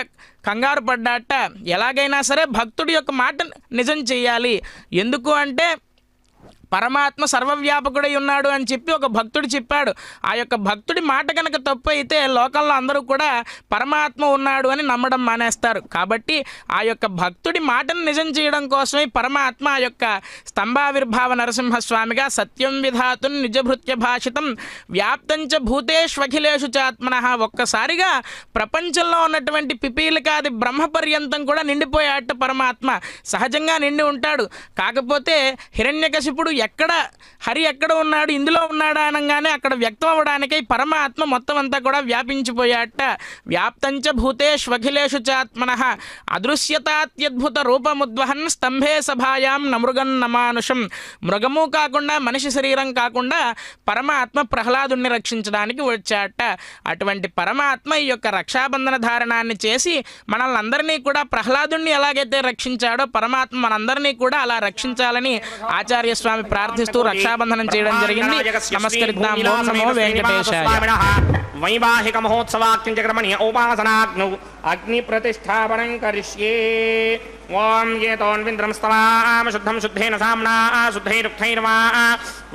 కంగారు పడ్డాట. ఎలాగైనా సరే భక్తుడి యొక్క మాట నిజం చేయాలి. ఎందుకు అంటే పరమాత్మ సర్వవ్యాపకుడై ఉన్నాడు అని చెప్పి ఒక భక్తుడు చెప్పాడు. ఆ యొక్క భక్తుడి మాట కనుక తప్పు అయితే లోకంలో అందరూ కూడా పరమాత్మ ఉన్నాడు అని నమ్మడం మానేస్తారు. కాబట్టి ఆ యొక్క భక్తుడి మాటను నిజం చేయడం కోసమే పరమాత్మ ఆ యొక్క స్తంభావిర్భావ నరసింహస్వామిగా సత్యం విధాతున్ నిజభృత్య భాషితం వ్యాప్తంచ భూతేష్వఖిలేషు చాత్మనః ఒక్కసారిగా ప్రపంచంలో ఉన్నటువంటి పిపీలికాది బ్రహ్మ పర్యంతం కూడా నిండిపోయాట. పరమాత్మ సహజంగా నిండి ఉంటాడు. కాకపోతే హిరణ్యకశిపుడు హరి ఎక్కడ ఉన్నాడు, ఇందులో ఉన్నాడా అనగానే అక్కడ వ్యక్తం అవ్వడానికై పరమాత్మ మొత్తం అంతా కూడా వ్యాపించిపోయాట. వ్యాప్తంచ భూతేష్వఖిలేషు చాత్మనః అదృశ్యతాత్యద్భుత రూపముద్వహన్ స్తంభే సభాయాం నమృగన్ నమానుషం. మృగము కాకుండా మనిషి శరీరం కాకుండా పరమాత్మ ప్రహ్లాదుని రక్షించడానికి వచ్చాట. అటువంటి పరమాత్మ ఈ యొక్క రక్షాబంధన ధారణాన్ని చేసి మనల్ని అందరినీ కూడా ప్రహ్లాదుని ఎలాగైతే రక్షించాడో పరమాత్మ మనందరినీ కూడా అలా రక్షించాలని ఆచార్య స్వామి ప్రార్థిస్తూ రక్షాబంధనం చేయడం జరిగింది. నమస్కరిద్దాం. ఓం నమో వెంకటేశాయ. వైవాహిక మహోత్సవాఖ్యం చక్రమణి ఉపాసనాగ్నౌ అగ్ని ప్రతిష్టాపనం కరిష్యే. ఓం ఏతోన్వింద్రం స్తవామ శుద్ధం శుద్ధేన సామ్నా శుద్ధైరుక్తైర్వా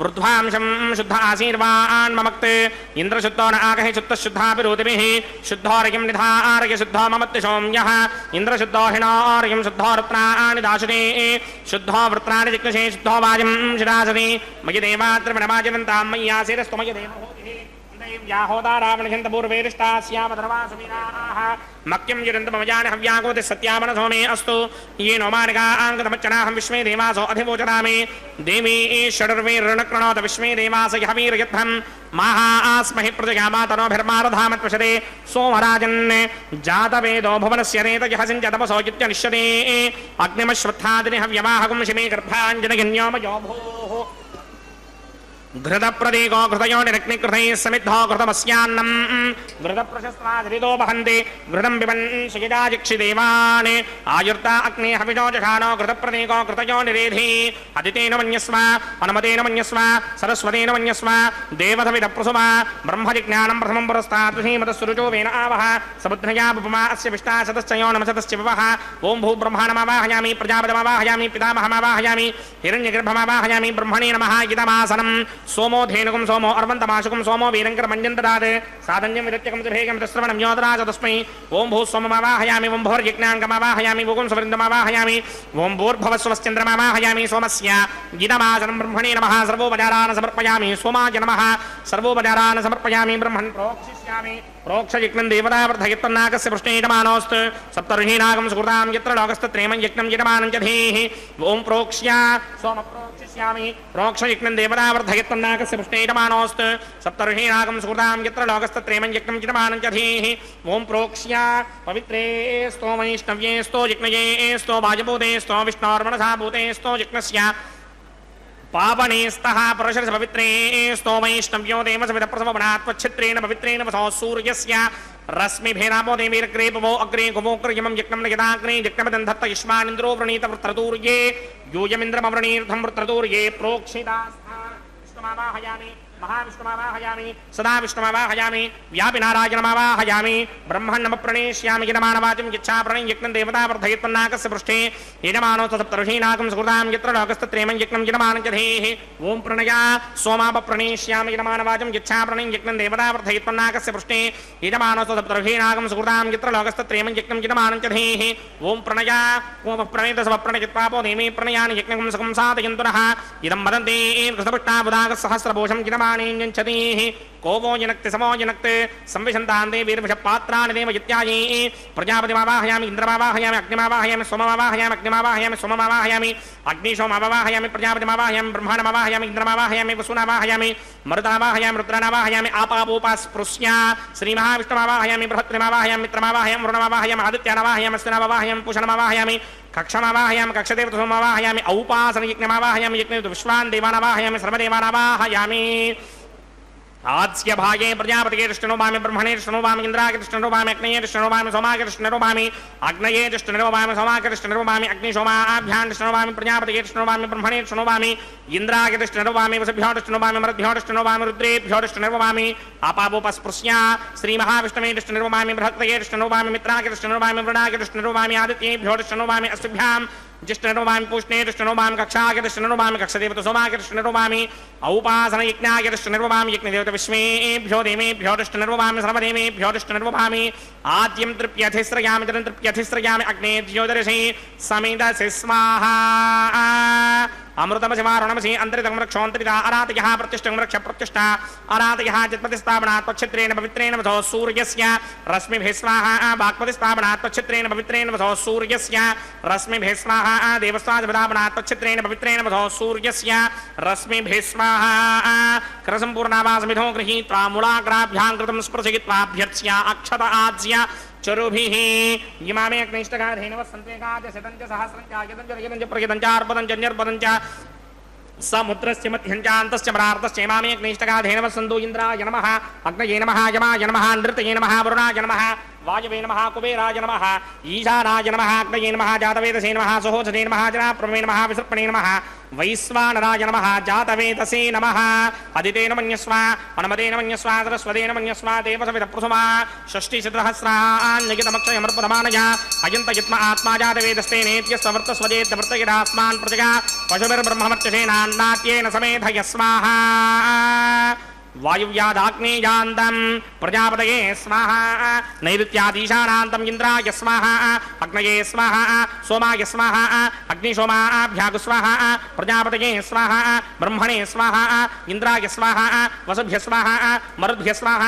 వృద్ధ్వాంశం శుద్ధ ఆశీర్వాన్ మమక్తే ఇంద్రశుద్ధో న ఆగహి శుద్ధశుద్ధాభిరోతిభిః శుద్ధోర్యం నిధార్య శుద్ధో మమత్తి సోమ్యః ఇంద్రశుద్ధో హిణోర్యం శుద్ధో వృత్రాణి దాశతే శుద్ధో వృత్రాణి జిగ్నశే శుద్ధో వాజం శిరాసతి మయి దేవాత్రమిణమాజనంతాం మయ్యాసిరస్తు మయి దేవహోతిః पूर्वेष्टास्यामधर्वासमीनाः मक्यं जिरन्तमजान हव्यागोति सत्यामनसो मे अस्तु ये नो मानिकाङ्गतमच्चनाहं विश्वे देवासो अधिवोचरामि देवी षडर्वीर्णक्रणोत विश्वे देवास यः वीर्यध्वं माहास्महि प्रजया मातनोभिर्मारधामत्वशते सोमराजन् जातवेदो भुवनस्य रेतयः सिञ्चतपसो युत्यनिश्यते अग्निमश्वत्थादिनि हव्यमाहगुं शिमे गर्भाञ्जनगिन्योमयो भूः घृतप्रदीको घृतयो निरग्निकृतैः समिद्धो घृतमस्यान्नम् घृतप्रशस्त्राजरितो वहन्ति घृतं पिबन् शिगिजाजिक्षिदेवान् आयुर्ता अग्ने हविषो जषानो घृतप्रदीको घृतयो निरेधि अदितेन मन्यस्व अनुमतेन मन्यस्व सरस्वतेन मन्यस्व देवधविदप्रसुव ब्रह्मजिज्ञानं प्रथमं पुरस्तात् श्रीमतस्सुरुचो वेन आवह समुद्रया उपमा अस्य विष्टा शतश्चयो नमशतश्च विवः ॐ भूब्रह्माणमावाहयामि प्रजापतिमावाहयामि पितामहमावाहयामि हिरण्यगर्भमावाहयामि ब्रह्मणे नमः इदमासनम् सोमो धेनुकं सोमो अर्वन्तमाशुकं सोमो वीरङ्करमञ्जन्तदात् साधन्यं विदत्यकं श्रभेगं तस्रवणं योधराज तस्मै ॐ भूस्वममावाहयामि ॐ भोर्यज्ञाङ्गमावाहयामि भूगुं सुवृन्दमावाहयामि ॐ भूर्भवस्वश्चन्द्रमावाहयामि सोमस्य गीतमासनं ब्रह्मणे नमः सर्वोपचारान् समर्पयामि सोमाय नमः सर्वोपचारान् समर्पयामि ब्रह्मन् प्रोक्षिष्यामि प्रोक्षयज्ञं देवतावर्धयत्तन्नाकस्य पृष्ठेयमानोऽस्तु सप्तर्षीनागं सुकृतां यत्र लोकस्तत्रेमं यज्ञं यजमानं च धीः ॐ प्रोक्ष्य सोम प्रोक्षिष्यामि प्रोक्षयज्ञं देवतावर्धयत्तन्नाकस्य पृष्ठेयमानोऽस्तु सप्तर्षीनागं सुकृतां यत्र लोकस्तत्रेमं यज्ञं यजमानं च धीः ॐ प्रोक्ष्य पवित्रे स्तो वैष्णव्ये स्तो यज्ञये स्तो वाजभूते स्तो विष्णोर्मनसा भूते स्तो यज्ञस्य पावने स्तः पुरुषस्य पवित्रे स्तो वैष्णव्यो देवसविदप्रसवनात्वच्छित्रेण पवित्रेण वसो सूर्यस्य रश्मिभेनापो देवीर्ग्रेपवो अग्रे गुमोग्रयमं यज्ञं यदाग्रे यज्ञमदन्धत्त युष्मानिन्द्रो वृणीत वृत्रतूर्ये यूयमिन्द्रमवृणीर्धं वृत्रतूर्ये प्रोक्षितास्था विष्णुमावाहयामि महाविष्णुमावाहयामि सदा विष्णुमावाहयामि व्यापिनारायणमावाहयामि ब्रह्मण्डमप्रणेष्यामि यजमानवाचं यच्छाप्रणं यज्ञं देवतावर्धयत्पन्नाकस्य पृष्ठे यजमानो सप्तर्षीनाकं सुकृतां यत्र लोकस्तत्रेमं यज्ञं यजमानं च धेः ॐ प्रणया सोमापप्रणेष्यामि यजमानवाचं यच्छाप्रणं यज्ञं देवतावर्धयत्पन्नाकस्य पृष्ठे यजमानो सप्तर्षीनाकं सुकृतां यत्र लोकस्तत्रेमं यज्ञं यजमानं च धेः ॐ प्रणया ओमप्रणेतसवप्रणयित्वापो देवी प्रणयानि यज्ञं सुखं साधयन्तुनः इदं वदन्ति सहस्रभूषं यजमानेञ्चतीः कोवो जनक्ति समो जनक्ति संविशन्तान् देवीर्विषपात्राणि देव इत्यादि प्रजापतिमावाहयामि इन्द्रमावाहयामि अग्निमावाहयामि सोममावाहयामि अग्निमावाहयामि सोममावाहयामि अग्निशोममावाहयामि प्रजापतिमावाहयामि ब्रह्माणमावाहयामि इन्द्रमावाहयामि वसुनावाहयामि मरुतावाहयामि रुद्रानावाहयामि आपावोपास्पृश्य श्रीमहाविष्णुमावाहयामि बृहत्रिमावाहयामि मित्रमावाहयामि वरुणमावाहयामि आदित्यानावाहयामि स्थिनावाहयामि पूषणमावाहयामि कक्षमावाहयामि कक्षदेवतसोममावाहयामि औपासनयज्ञमावाहयामि यज्ञेतु विश्वान् देवानावाहयामि सर्वदेवानावाहयामि आद्य भागे प्रजापतिगे कृष्णनोभामि ब्रह्मणे कृष्णनोभामि इन्द्रागे कृष्णनोभामि अग्नये कृष्णनोभामि सोमागे कृष्णनोभामि अग्नये कृष्णनोभामि सोमागे कृष्णनोभामि अग्निशोमाभ्यां कृष्णनोभामि प्रजापतिगे कृष्णनोभामि ब्रह्मणे कृष्णनोभामि इन्द्रागे कृष्णनोभामि वसुभ्यो कृष्णनोभामि मरुद्भ्यो कृष्णनोभामि रुद्रेभ्यो कृष्णनोभामि आपावोपस्पृश्य श्रीमहाविष्णवे कृष्णनोभामि बृहत्तये कृष्णनोभामि मित्रागे कृष्णनोभामि वरुणागे कृष्णनोभामि आदित्येभ्यो कृष्णनोभामि अस्तुभ्यां जिष्णनोभामि पूष्णे कृष्णनोभामि कक्षागे कृष्णनोभामि कक्षदेवत सोमागे कृष्णनोभामि औपासनयज्ञागे कृष्णनोभामि यज्ञदेवत विश्वेभ्यो देवेभ्यो कृष्णनोभामि सर्वदेवेभ्यो कृष्णनोभामि आद्यं तृप्यधिस्रयामि जलं तृप्यधिस्रयामि अग्ने द्योदर्शि समिदसि स्वाहा अमृतमसिमारुणमसि अन्तरितं रक्षोऽन्तरिता अरातयः प्रतिष्ठं रक्ष प्रतिष्ठा अरातयः चित्पतिस्थापनात् त्वच्छित्रेण पवित्रेण वसो सूर्यस्य रश्मिभिः स्वाहा वाक्पतिस्थापनात् त्वच्छित्रेण पवित्रेण वसो सूर्यस्य रश्मिभिः स्वाहा देवस्वादिपदापनात् त्वच्छित्रेण पवित्रेण वसो सूर्यस्य रश्मिभिः स्वाहा करसम्पूर्णावासमिधो गृहीत्वा मूलाग्राभ्यां कृतं स्पृशयित्वाभ्यर्च्य अक्षत आज्य चरुभिः इमामे अग्निष्टगाधेनव सन्तेकाद्य शतञ्च सहस्रञ्च यतञ्च यतञ्च प्रयतञ्च अर्पदञ्च न्यर्पदञ्च समुद्रस्य मध्यञ्चान्तस्य प्रार्थस्य इमामे अग्निष्टगाधेनव सन्तो इन्द्राय नमः अग्नये नमः यमाय नमः नृतये नमः वरुणाय नमः వాయవే నమః కుబేరాయ నమః ఈశానాయ నమః అగ్నయే నమః జాతవేదసే నమః సహోజనే నమః జనాప్రమే నమః విసర్పణే నమః వైశ్వానరాయ నమః జాతవేదసే నమః అదితేన మన్యస్వ అనుమతేన మన్యస్వ సరస్వతేన మన్యస్వ దేవసవిత ప్రసుమా షష్ఠీశతసహస్రాన్యగితమక్షయమర్పదమానయ అయంతయత్మ ఆత్మా జాతవేదస్తే నేత్యస్వర్తస్వజేత్యవర్తగిరాస్మాన్ ప్రజగా పశుభిర్బ్రహ్మవర్చసేనాన్నాట్యేన సమేధయ స్వాహా వాయువ్యాదాగ్నేయాంతం ప్రజాపతయే స్వాహ నైరుత్యాదీశానాంతం ఇంద్రాయ స్వాహ అగ్నయే స్వాహ సోమాయ స్వాహ అగ్నిశోమాభ్యాగు స్వాహ ప్రజాపతయే స్వాహ బ్రహ్మణే స్వాహ ఇంద్రాయ స్వాహ వసుభ్య స్వాహ మరుద్భ్య స్వాహ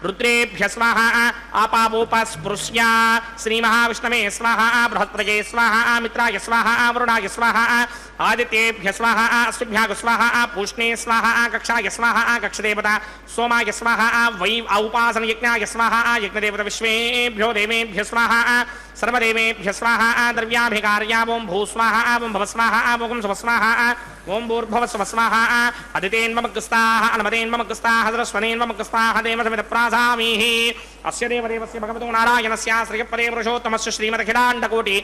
రుద్రేభ్య స్వాహ ఆపావోపస్పృశ్య శ్రీమహావిష్ణవే స్వాహ బృహస్పతయే స్వాహ మిత్రాయ స్వాహ వరుణాయ స్వాహ ఆదిత్యేభ్య స్వాహ అశ్విభ్యాగు స్వాహ పూష్ణే స్వాహ కక్షాయ స్వాహ కక్షదేవత सोमाय स्वाहा वै औपासन यज्ञाय स्वाहा यज्ञदेवत विश्वेभ्यो देवेभ्य स्वाहा सर्वदेवेभ्य स्वाहा द्रव्याभिकार्या ओं भूस्वाहा ओं भवस्वाहा ओं स्वस्वाहा ओं भूर्भुवस्वस्वाहा अदितेन्ममग्स्ताः अनुमतेन्ममग्स्ताः सरस्वनेन्ममग्स्ताः देवसमितप्रासामीः अस्य देवदेवस्य भगवतो नारायणस्य श्रीपदे पुरुषोत्तमस्य श्रीमदखिलाण्डकोटि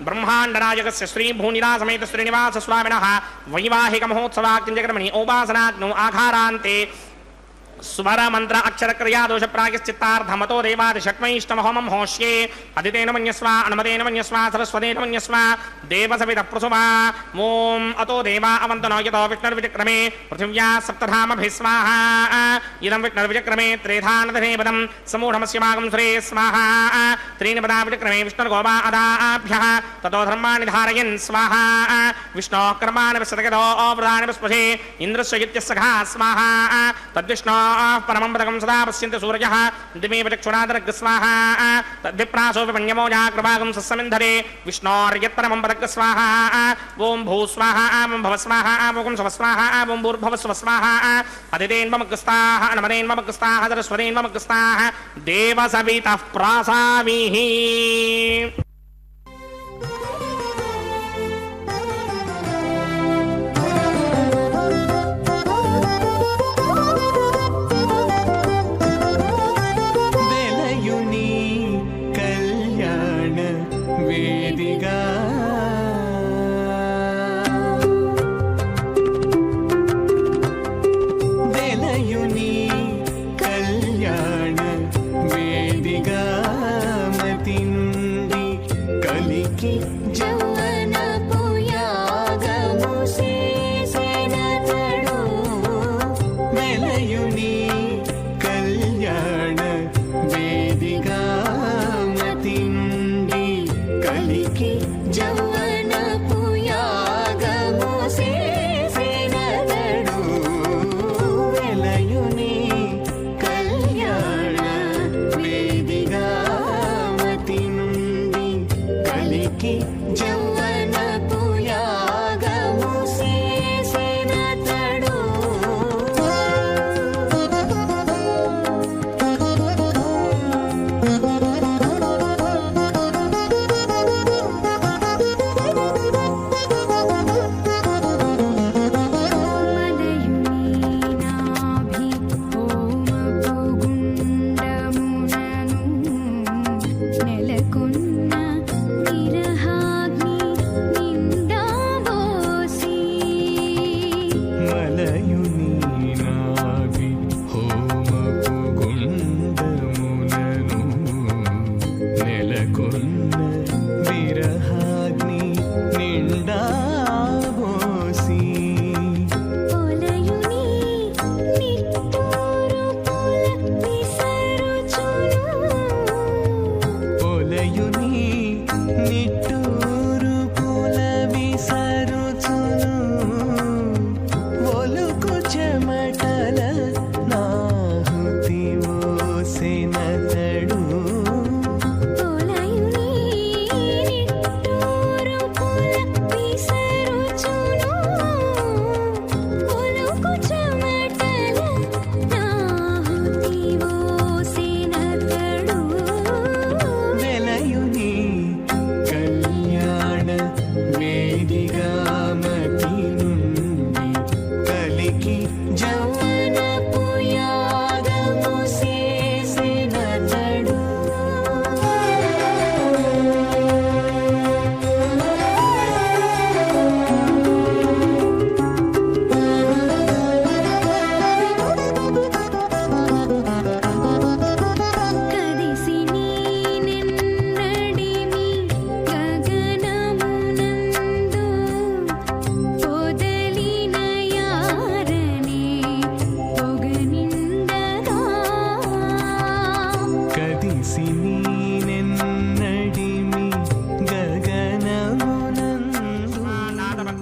ब्रह्माण्डनायकस्य श्रीभूनिलासमेत श्रीनिवासस्वामिनः वैवाहिकमहोत्सवाग्निजकर्मणि उपासनाग्नौ आघारान्ते स्वर मंत्र अक्षर क्रिया दोष प्रायश्चित्तार्थमतो देवादिषट्मैष्टमहोमं होष्ये अदितेन मन्यस्व अनुमतेन मन्यस्व सरस्वतेन मन्यस्व देवसवित प्रसुमा ओं अतो देवा अवन्तनो यतो विष्णुर्विचक्रमे पृथिव्या सप्तधामभिः स्वाहा इदं विष्णुर्विचक्रमे त्रेधानधनेपदं समूढमस्य मागं सुरे स्वाहा त्रीणि पदा विचक्रमे विष्णुर्गोपा अदाभ्यः ततो धर्माणि धारयन् स्वाहा विष्णोः कर्माणि विशतगतो प्रदानि पुष्पसे इन्द्रस्य यत्यस्सखा स्वाहा तद्विष्णो परमं पदकं सदा पश्यन्ति सूर्यः दिमेव चक्षुरादरग् स्वाहा तद्विप्रासोऽपि मन्यमो जाग्रभागं सस्समिन्धरे विष्णोर्यत्परमं पदग् स्वाहा ओं भूस्वाहा ओं भवस्वाहा ओं स्वस्वाहा ओं भूर्भुवस्वस्वाहा अदितेन्ममग्स्ताः अनुमतेन्ममग्स्ताः सरस्वतेन्ममग्स्ताः देवसवितः प्रासामीः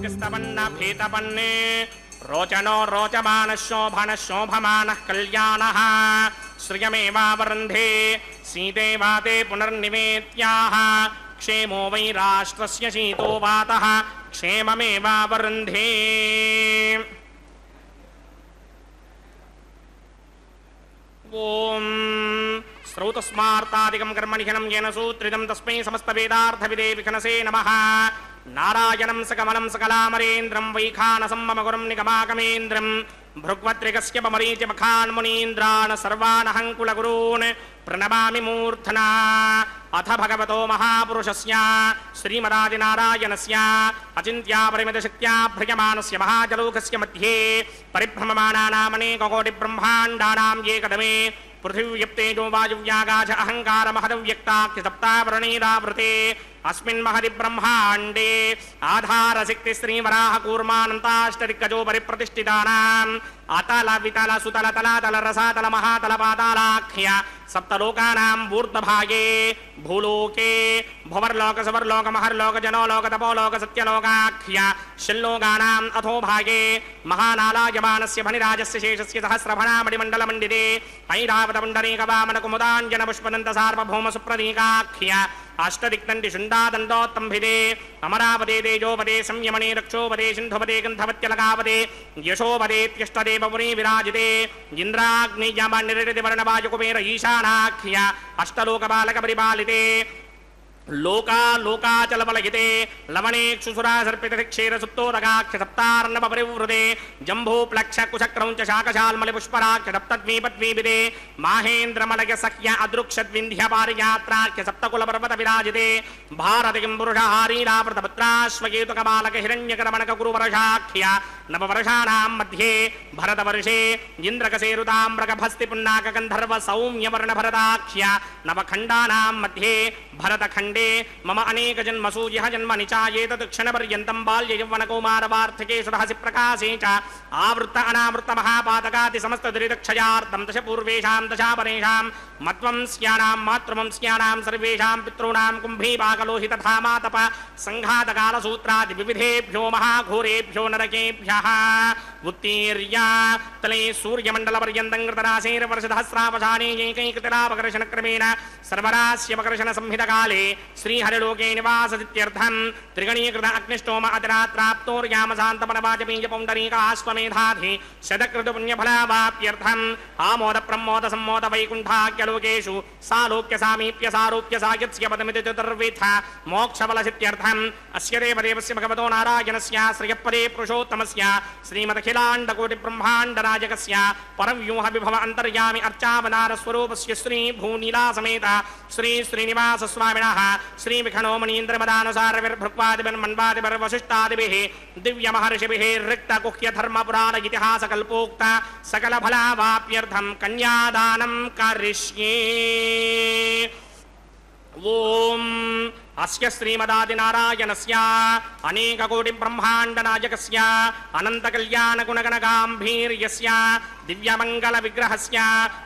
स्वस्तिस्तवन्न भीतपन्ने रोचनो रोचमानः शोभनः शोभमानः कल्याणः श्रियमेवावरुन्धे सीतेवाते पुनर्निवेत्याः क्षेमो वै राष्ट्रस्य शीतो वातः क्षेममेवावरुन्धे ओम श्रौतस्मार्तादिकं कर्मनिघनं येन सूत्रितं तस्मै समस्तवेदार्थविदे विघ्नसे नमः नारायणं सकमलं सकलामरेन्द्रं वैखानसं मम गुरुं निगमागमेन्द्रं भृग्वत्रिकस्य पमरीचिमखान् मुनीन्द्रान् सर्वानहं कुलगुरून् प्रणमामि मूर्धना अथ भगवतो महापुरुषस्य श्रीमदादिनारायणस्य अचिन्त्यापरिमितशक्त्या भ्रयमानस्य महाजलौकस्य मध्ये परिभ्रममाणानामनेककोटिब्रह्माण्डानां एकदमे पृथिव्यप्तेजो वायुव्यागाश अहङ्कारमहदव्यक्ताख्यसप्तावरणीरावृते अस्मिन् महदि ब्रह्माण्डे आधारशक्ति श्रीवराह कूर्मानन्ताष्टदिक्कजो परिप्रतिष्ठितानाम् अतल वितल सुतल तलातल रसातल महातल पातालाख्य सप्तलोकानां ऊर्ध्वभागे भूलोके भुवर्लोक सुवर्लोक महर्लोक जनोलोक तपोलोक सत्यलोकाख्य षल्लोकानाम् अथो भागे महानालायमानस्य फणिराजस्य शेषस्य सहस्रफणामणिमण्डलमण्डिते ऐरावतपुण्डरीकवामनकुमुदाञ्जनपुष्पदन्त सार्वभौम सुप्रतीकाख्य अष्टदिक्तण्डि शुण्डादण्डोत्तम्भिदे अमरावदे तेजोपदे संयमने रक्षोपदे सिन्धुपदे गन्धवत्यलकावदे यशोपदेत्यष्टदेवपुरी विराजिते इन्द्राग्नियमनिर्दिवर्णवायुकुबेर ईशानाख्य अष्टलोकपालकपरिपालिते लोका लोकाचलबलहिते लवणेक्षुसुरासर्पितक्षेर सुप्तोदगाख्य सप्तार्णव परिवृते जम्भूप्लक्ष कुशक्रौञ्च शाकशाल्मलिपुष्पराख्य सप्तद्वीपद्वीपिते माहेन्द्रमलय सख्य अदृक्षद्विन्ध्य पारियात्राख्य सप्तकुलपर्वत विराजिते भारतिकिं पुरुषहारीरावृतपुत्राश्वकेतुकबालक हिरण्यकरमणक गुरुवर्षाख्य नववर्षाणां मध्ये भरतवर्षे इन्द्रकसेरुताम्रकभस्ति पुन्नाक गन्धर्व सौम्यवर्णभरताख्य नवखण्डानां मध्ये भरतखण्ड मम अनेक जन्मसु यह जन्मनि चायेतत् क्षणपर्यन्तं बाल्य यौवनकौमारवार्धके सुरहसि प्रकाशे च आवृत्त अनावृत्त महापातकाति समस्त दुरितक्षयार्थं दश पूर्वेषां दशापरेषां मत्वंस्यानां मातृवंस्यानां सर्वेषां पितॄणां कुम्भीपाकलोहितधामातप सङ्घातकालसूत्रादि विविधेभ्यो महाघोरेभ्यो नरकेभ्यः उत्तीर्य तले सूर्यमण्डलपर्यन्तं कृतराशेर्वर्षसहस्रावसाने एकैकतिलापकर्षणक्रमेण सर्वरास्यपकर्षण संहितकाले श्रीहरिलोके निवासदित्यर्थं त्रिगणीकृत अग्निष्टोम अतिरात्राप्तोर्यामशान्तपनवाजपेय पौण्डरीकाश्वमेधाधि शतकृतपुण्यफलावाप्यर्थम् आमोद प्रमोद सम्मोद वैकुण्ठाख्यलोकेषु सालोक्य सामीप्य सारूप्य सायत्स्य पदमिति चतुर्विध मोक्षफलसित्यर्थम् अस्य देवदेवस्य भगवतो नारायणस्य श्रियपदे पुरुषोत्तमस्य श्रीमदखिलाण्डकोटिब्रह्माण्डराजकस्य परव्यूह विभव अन्तर्यामि अर्चावतारस्वरूपस्य श्रीभूनीलासमेत श्री श्रीनिवास स्वामिनः श्रीविखणो मुनीन्द्रमदानुसारविर्भृक्वादिभिर्मन्वादिभिर्वसिष्ठादिभिः दिव्यमहर्षिभिः रिक्तगुह्यधर्मपुराण इतिहासकल्पोक्त सकलफलावाप्यर्थं कन्यादानं करिष्ये। ओम अस्य श्रीमदादिनारायणस्य अनेककोटिब्रह्माण्डनायकस्य अनन्तकल्याणगुणगणगाम्भीर्यस्य दिव्यमङ्गलविग्रहस्य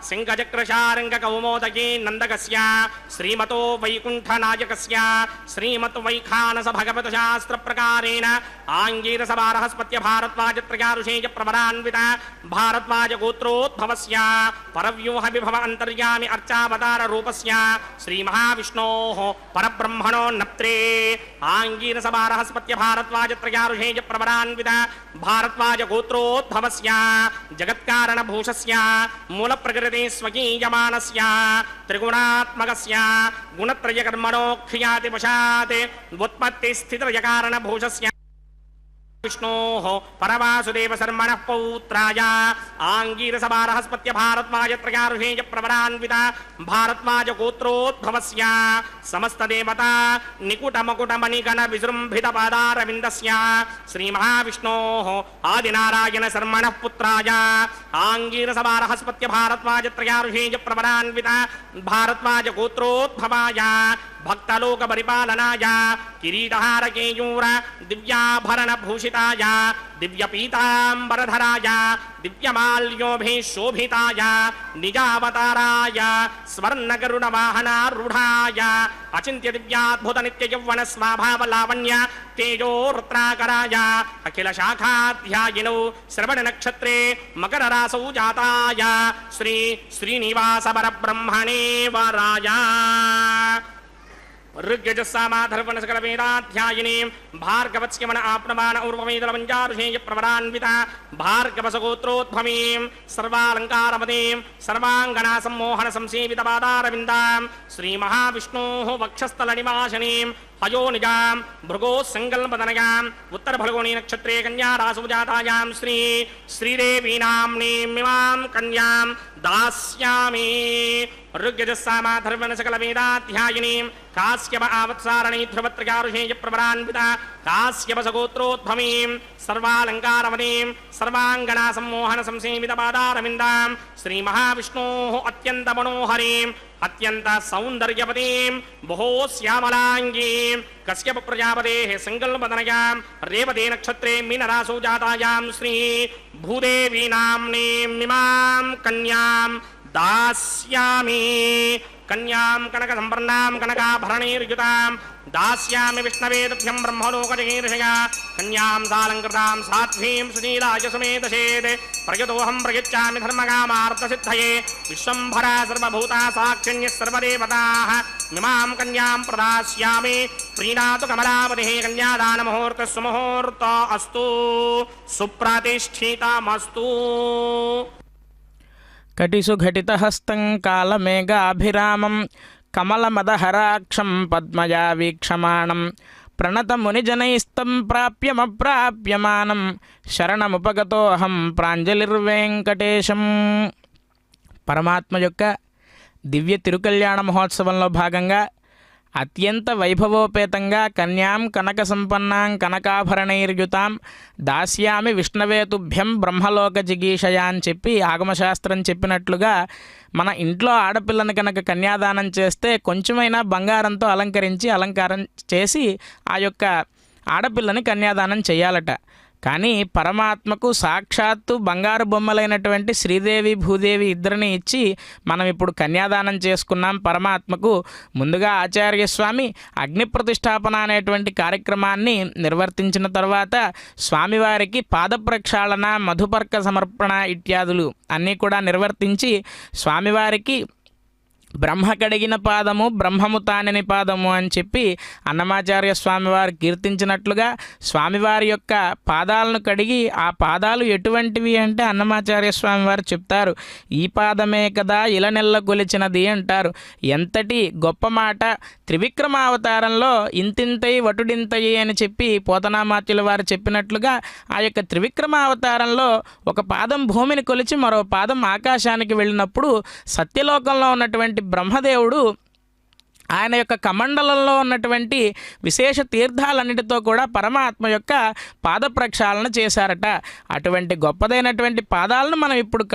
सिंहचक्रशार्ङ्गकौमोदकी नन्दकस्य श्रीमतो वैकुण्ठनायकस्य श्रीमतो वैखानस भगवतशास्त्रप्रकारेण आङ्गीरसभारहस्पत्य भारद्वाजत्रयाऋषेय प्रवरान्वित भारद्वाजगोत्रोद्भवस्य परव्यूह विभव अन्तर्यामि अर्चावताररूपस्य श्रीमहाविष्णोः परब्रह्मणो नप्त्रे आङ्गीरसभारहस्पत्य भारद्वाजत्रयाऋषेय प्रवरान्वित भारद्वाजगोत्रोद्भवस्य जगत्कारणभूषस्य मूलप्रकृते स्वकीयमानस्य त्रिगुणात्मकस्य गुणत्रयकर्मणोऽख्यातिवशात् उत्पत्तिस्थितिलयकारणभूषस्य विष्णोः परवासुदेव शर्मणः पौत्राय आङ्गीरसभारहस्पत्य भारद्वाजत्रयाऋषेय प्रवरान्वित भारद्वाजगोत्रोद्भवस्य समस्तदेवता निकुटमकुटमणिगण विजृम्भितपादारविन्दस्य श्रीमहाविष्णोः आदिनारायण शर्मणः पुत्राय आङ्गीरसभारहस्पत्य भारद्वाजत्रयाऋषेय प्रवरान्वित भारद्वाजगोत्रोद्भवाय భక్తలోక పరిపాలనాయ కిరీటహార కేయూర దివ్యాభరణ భూషితాయ దివ్యపీతాంబరధరాయ దివ్యమాల్యోభిశోభితాయ నిజావతారాయ స్వర్ణగరుడ వాహనారూఢాయ అచింత్య దివ్యాద్భుత నిత్య యౌవన స్వాభావ లావణ్య తేజో రుద్రాకరాయ అఖిల శాఖాధ్యాయినౌ శ్రవణ నక్షత్రే మకర రాసౌ జాతాయ శ్రీ శ్రీనివాస పరబ్రహ్మణే వరాయ ऋग्यजस्सामाधर्वण सकल वेदाध्यायिनीं भार्गवत्स्यमन आप्नमान ऊर्वमेदलमञ्जारुषेय प्रवरान्विता भार्गवसगोत्रोद्भवीं सर्वालङ्कारमतीं सर्वाङ्गना सम्मोहन संसेवितपादारविन्दां श्रीमहाविष्णोः वक्षस्थलनिवासिनीं हयोनिजां भृगोः सङ्कल्पतनयाम् उत्तरफल्गुणी नक्षत्रे कन्या रासुजातायां श्रीदेवीनाम्नीमिमां कन्यां दास्यामि ऋग्यजस्सामाधर्वण सकल वेदाध्यायिनीं काश्यप आवत्सारणी ध्रुवत्रयारुषेय प्रवरान्विता काश्यपसगोत्रोद्भवीं सर्वालङ्कारवतीं सर्वाङ्गना सम्मोहन संसेवितपादारविन्दां श्रीमहाविष्णोः अत्यन्तमनोहरीं अत्यंत सौंदर्यवतीं बहु श्यामलांगीं कश्यप प्रजापतेः संकल्पतनयां रेवती नक्षत्रे मीनरासौ जातायां श्री भूदेवी नाम्नीमिमां कन्यां दास्यामि कन्यां कनक संवर्णां कनकाभरणैर्युतां दास्यामि विष्णवेदभ्यं ब्रह्मलोकजगीर्षया कन्यां सालङ्कृतां साध्वीं सुनीलाय समेतशेत् प्रयतोऽहं प्रयच्छामि धर्मकामार्थसिद्धये विश्वम्भरा सर्वभूता साक्षिण्यः सर्वदेवताः इमां कन्यां प्रदास्यामि प्रीणातु कमलावतिः कन्यादानमुहूर्तः सुमुहूर्त अस्तु सुप्रतिष्ठितमस्तु कटिसु घटितहस्तं कालमेघाभिरामं कमलमदहराक्षं पद्मया वीक्षमाणं प्रणतमुनिजनैस्तं प्राप्यमप्राप्यमानं शरणमुपगतोऽहं ప్రాంజలిర్వేంకటేశం. పరమాత్మ యొక్క దివ్య తిరుకల్యాణ మహోత్సవంలో భాగంగా అత్యంత వైభవోపేతంగా కన్యాం కనక సంపన్నాం కనకాభరణైర్యుతాం దాస్యామి విష్ణవేతుభ్యం బ్రహ్మలోక జిగీషయ అని చెప్పి ఆగమశాస్త్రం చెప్పినట్లుగా మన ఇంట్లో ఆడపిల్లని కనుక కన్యాదానం చేస్తే కొంచెమైనా బంగారంతో అలంకారం చేసి ఆ యొక్క ఆడపిల్లని కన్యాదానం చేయాలట. కానీ పరమాత్మకు సాక్షాత్తు బంగారు బొమ్మలైనటువంటి శ్రీదేవి భూదేవి ఇద్దరిని ఇచ్చి మనం ఇప్పుడు కన్యాదానం చేసుకున్నాం. పరమాత్మకు ముందుగా ఆచార్యస్వామి అగ్ని ప్రతిష్టాపన అనేటువంటి కార్యక్రమాన్ని నిర్వర్తించిన తర్వాత స్వామివారికి పాద ప్రక్షాళన మధుపర్క సమర్పణ ఇత్యాదులు అన్నీ కూడా నిర్వర్తించి స్వామివారికి బ్రహ్మ కడిగిన పాదము బ్రహ్మము తానని పాదము అని చెప్పి అన్నమాచార్య స్వామివారు కీర్తించినట్లుగా స్వామివారి యొక్క పాదాలను కడిగి ఆ పాదాలు ఎటువంటివి అంటే అన్నమాచార్య స్వామివారు చెప్తారు, ఈ పాదమే కదా ఇలనెల్ల కొలిచినది అంటారు. ఎంతటి గొప్ప మాట! త్రివిక్రమావతారంలో ఇంతింతై వటుడింతయి అని చెప్పి పోతనామాత్యుల వారు చెప్పినట్లుగా ఆ యొక్క త్రివిక్రమావతారంలో ఒక పాదం భూమిని కొలిచి మరో పాదం ఆకాశానికి వెళ్ళినప్పుడు సత్యలోకంలో ఉన్నటువంటి బ్రహ్మదేవుడు ఆయన యొక్క కమండలంలో ఉన్నటువంటి విశేష తీర్థాలన్నిటితో కూడా పరమాత్మ యొక్క పాద ప్రక్షాళన చేశారట. అటువంటి గొప్పదైనటువంటి పాదాలను మనం ఇప్పుడు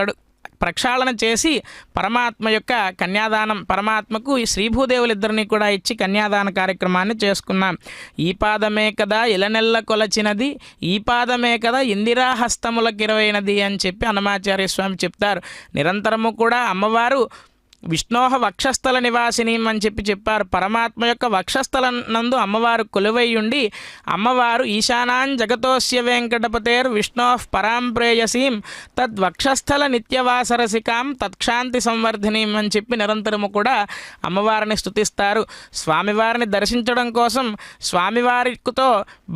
ప్రక్షాళన చేసి పరమాత్మ యొక్క కన్యాదానం పరమాత్మకు ఈ శ్రీభూదేవులిద్దరిని కూడా ఇచ్చి కన్యాదాన కార్యక్రమాన్ని చేసుకున్నాం. ఈ పాదమే కదా ఇలనెల్ల కొలచినది, ఈ పాదమే కదా ఇందిరాహస్తములకిరవైనది అని చెప్పి అన్నమాచార్య స్వామి చెప్తారు. నిరంతరము కూడా అమ్మవారు విష్ణోహ వక్షస్థల నివాసిని అని చెప్పారు. పరమాత్మ యొక్క వక్షస్థల నందు అమ్మవారు కొలువై ఉండి అమ్మవారు ఈశానాం జగతోస్య వెంకటపతేర్ విష్ణోః పరాం ప్రేయసీం తద్వక్షస్థల నిత్యవాసరసికాం తత్క్షాంతి సంవర్ధినీం అని చెప్పి నిరంతరము కూడా అమ్మవారిని స్తుతిస్తారు. స్వామివారిని దర్శించడం కోసం, స్వామివారితో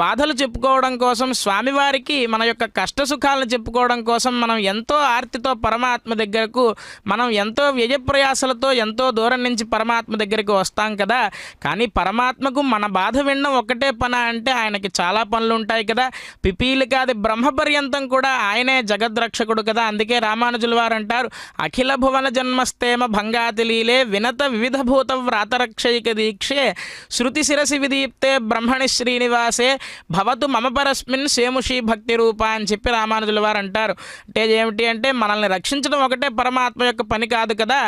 బాధలు చెప్పుకోవడం కోసం, స్వామివారికి మన యొక్క కష్టసుఖాలను చెప్పుకోవడం కోసం మనం ఎంతో ఆర్తితో పరమాత్మ దగ్గరకు మనం ఎంతో వ్యయప్రయాస ఎంతో దూరం నుంచి పరమాత్మ దగ్గరికి వస్తాం కదా. కానీ పరమాత్మకు మన బాధ వినడం ఒక్కటే పని అంటే ఆయనకి చాలా పనులు ఉంటాయి కదా. పిపీలి కాదు బ్రహ్మపర్యంతం కూడా ఆయనే జగద్రక్షకుడు కదా. అందుకే రామానుజుల వారు అంటారు, అఖిల భువన జన్మస్తేమ భంగాతిలీలే వినత వివిధ భూత వ్రాతరక్షైక దీక్షే శృతి శిరసి విదీప్తే బ్రహ్మణి శ్రీనివాసే భవతు మమ పరస్మిన్ సేముషి భక్తి రూప అని చెప్పి రామానుజుల వారు అంటారు. అంటే ఏమిటి అంటే మనల్ని రక్షించడం ఒకటే పరమాత్మ యొక్క పని కాదు కదా.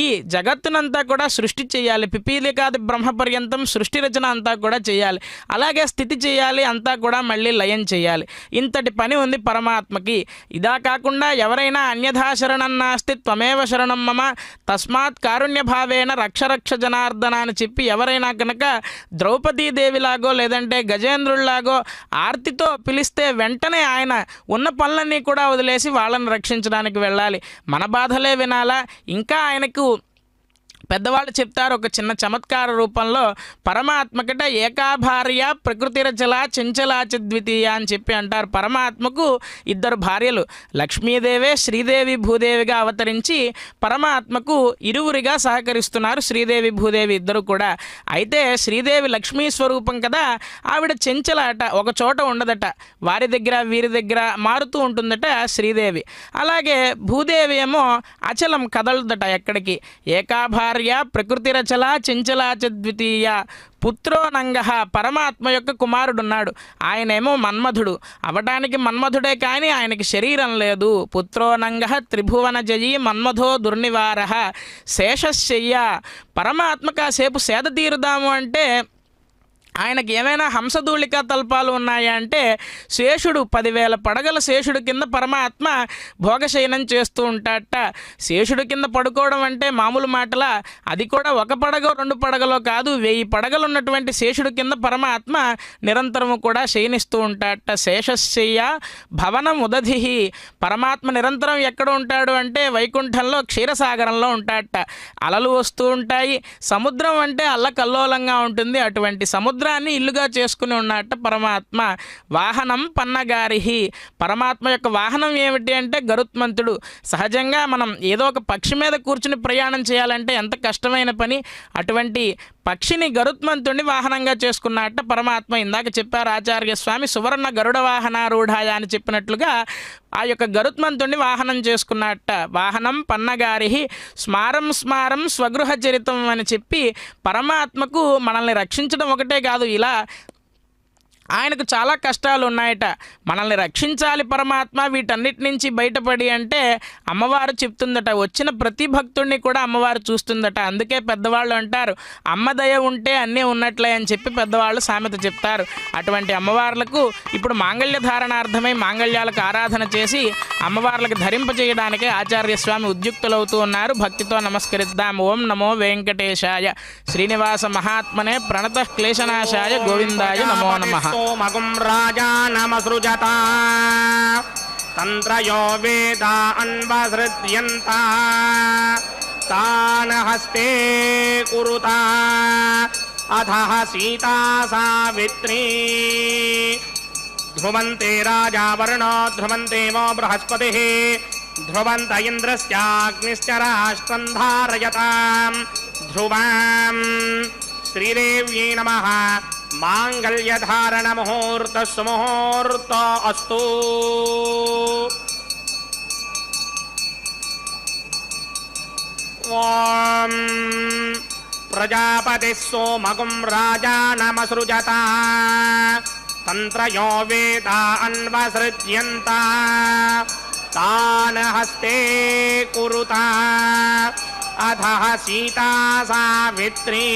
ఈ జగత్తునంతా కూడా సృష్టి చేయాలి. పిపీలికాది బ్రహ్మ పర్యంతం సృష్టి రచన అంతా కూడా చేయాలి. అలాగే స్థితి చేయాలి, అంతా కూడా మళ్ళీ లయం చేయాలి. ఇంతటి పని ఉంది పరమాత్మకి. ఇదా కాకుండా ఎవరైనా అన్యథా శరణం నాస్తి త్వమేవ శరణం మమ తస్మాత్ కారుణ్య భావేన రక్ష రక్ష జనార్దన అని చెప్పి ఎవరైనా కనుక ద్రౌపదీదేవిలాగో లేదంటే గజేంద్రుల్లాగో ఆర్తితో పిలిస్తే వెంటనే ఆయన ఉన్న పనులన్నీ కూడా వదిలేసి వాళ్ళని రక్షించడానికి వెళ్ళాలి. మన బాధలే వినాలా? ఇంకా ఆయనకు పెద్దవాళ్ళు చెప్తారు ఒక చిన్న చమత్కార రూపంలో, పరమాత్మకట ఏకా భార్య ప్రకృతిరచల చెంచలాచ ద్వితీయ అని చెప్పి అంటారు. పరమాత్మకు ఇద్దరు భార్యలు, లక్ష్మీదేవే శ్రీదేవి భూదేవిగా అవతరించి పరమాత్మకు ఇరువురిగా సహకరిస్తున్నారు శ్రీదేవి భూదేవి ఇద్దరు కూడా. అయితే శ్రీదేవి లక్ష్మీ స్వరూపం కదా, ఆవిడ చెంచల అట, ఒక చోట ఉండదట, వారి దగ్గర వీరి దగ్గర మారుతూ ఉంటుందట శ్రీదేవి. అలాగే భూదేవి ఏమో అచలం, కదలదట ఎక్కడికి. ఏకా భార్య ప్రకృతిరచల చెంచలాచ ద్వితీయ పుత్రోనంగ, పరమాత్మ యొక్క కుమారుడున్నాడు, ఆయనేమో మన్మధుడు. అవడానికి మన్మధుడే కానీ ఆయనకి శరీరం లేదు. పుత్రోనంగ త్రిభువన జయీ మన్మధో దుర్నివార శేషశయ్య. పరమాత్మ కాసేపు సేద తీరుదాము అంటే ఆయనకి ఏమైనా హంసధూళిక తల్పాలు ఉన్నాయా అంటే శేషుడు 10,000 పడగల శేషుడు కింద పరమాత్మ భోగశయనం చేస్తూ ఉంటాడట. శేషుడు కింద పడుకోవడం అంటే మామూలు మాటలా? అది కూడా ఒక పడగో 2 పడగలో కాదు, 1000 పడగలు ఉన్నటువంటి శేషుడు కింద పరమాత్మ నిరంతరము కూడా శయనిస్తూ ఉంటాడట. శేషశయ్య భవనం ఉదధిహి. పరమాత్మ నిరంతరం ఎక్కడ ఉంటాడు అంటే వైకుంఠంలో క్షీరసాగరంలో ఉంటాడట. అలలు వస్తూ ఉంటాయి, సముద్రం అంటే అల్లకల్లోలంగా ఉంటుంది, అటువంటి సముద్రాన్ని ఇల్లుగా చేసుకుని ఉన్నట్ట పరమాత్మ. వాహనం పన్నగారిహి. పరమాత్మ యొక్క వాహనం ఏమిటి అంటే గరుత్మంతుడు. సహజంగా మనం ఏదో ఒక పక్షి మీద కూర్చుని ప్రయాణం చేయాలంటే ఎంత కష్టమైన పని, అటువంటి పక్షిని గరుత్మంతుడిని వాహనంగా చేసుకున్నట్ట పరమాత్మ. ఇందాక చెప్పారు ఆచార్య స్వామి సువర్ణ గరుడ వాహనారూఢాయ అని చెప్పినట్లుగా ఆ యొక్క గరుత్మంతుడిని వాహనం చేసుకున్నట్ట. వాహనం పన్నగారిహి స్మారం స్మారం స్వగృహ చరితం అని చెప్పి పరమాత్మకు మనల్ని రక్షించడం ఒకటే కాదు, ఇలా ఆయనకు చాలా కష్టాలు ఉన్నాయట, మనల్ని రక్షించాలి పరమాత్మ వీటన్నిటి నుంచి బయటపడి అంటే అమ్మవారు చెప్తుందట. వచ్చిన ప్రతి భక్తుడిని కూడా అమ్మవారు చూస్తుందట. అందుకే పెద్దవాళ్ళు అంటారు అమ్మ దయ ఉంటే అన్నీ ఉన్నట్లే అని చెప్పి పెద్దవాళ్ళు సామెత చెప్తారు. అటువంటి అమ్మవార్లకు ఇప్పుడు మాంగళ్య ధారణార్థమై మాంగళ్యాలకు ఆరాధన చేసి అమ్మవార్లకు ధరింపజేయడానికే ఆచార్య స్వామి ఉద్యుక్తులవుతూ ఉన్నారు. భక్తితో నమస్కరిద్దాం. ఓం నమో వెంకటేశాయ శ్రీనివాస మహాత్మనే ప్రణత క్లేశనాశాయ గోవిందాయ నమో నమః. మగుం రాజా నమసృజత తంత్రయో వేదా అన్వసృజ్యంత తాన హస్తే కురుత అధః సీతా సావిత్రీ ధ్రువంతే రాజా వర్ణో ధ్రువంతే వో బృహస్పతిః ధ్రువంత ఇంద్రస్యాగ్నిశ్చ రాష్ట్రం ధారయతాం ధ్రువం. శ్రీదేవ్యై నమః. మాంగళ్యధారణ ముహూర్త సుముహూర్త అస్తు. ఓం ప్రజాపతి సోమగుం రాజానమసృజత తంత్రయో వేదా అన్వసృజ్యంత తాన్ హస్తే కురుత అధః సీతా సావిత్రీ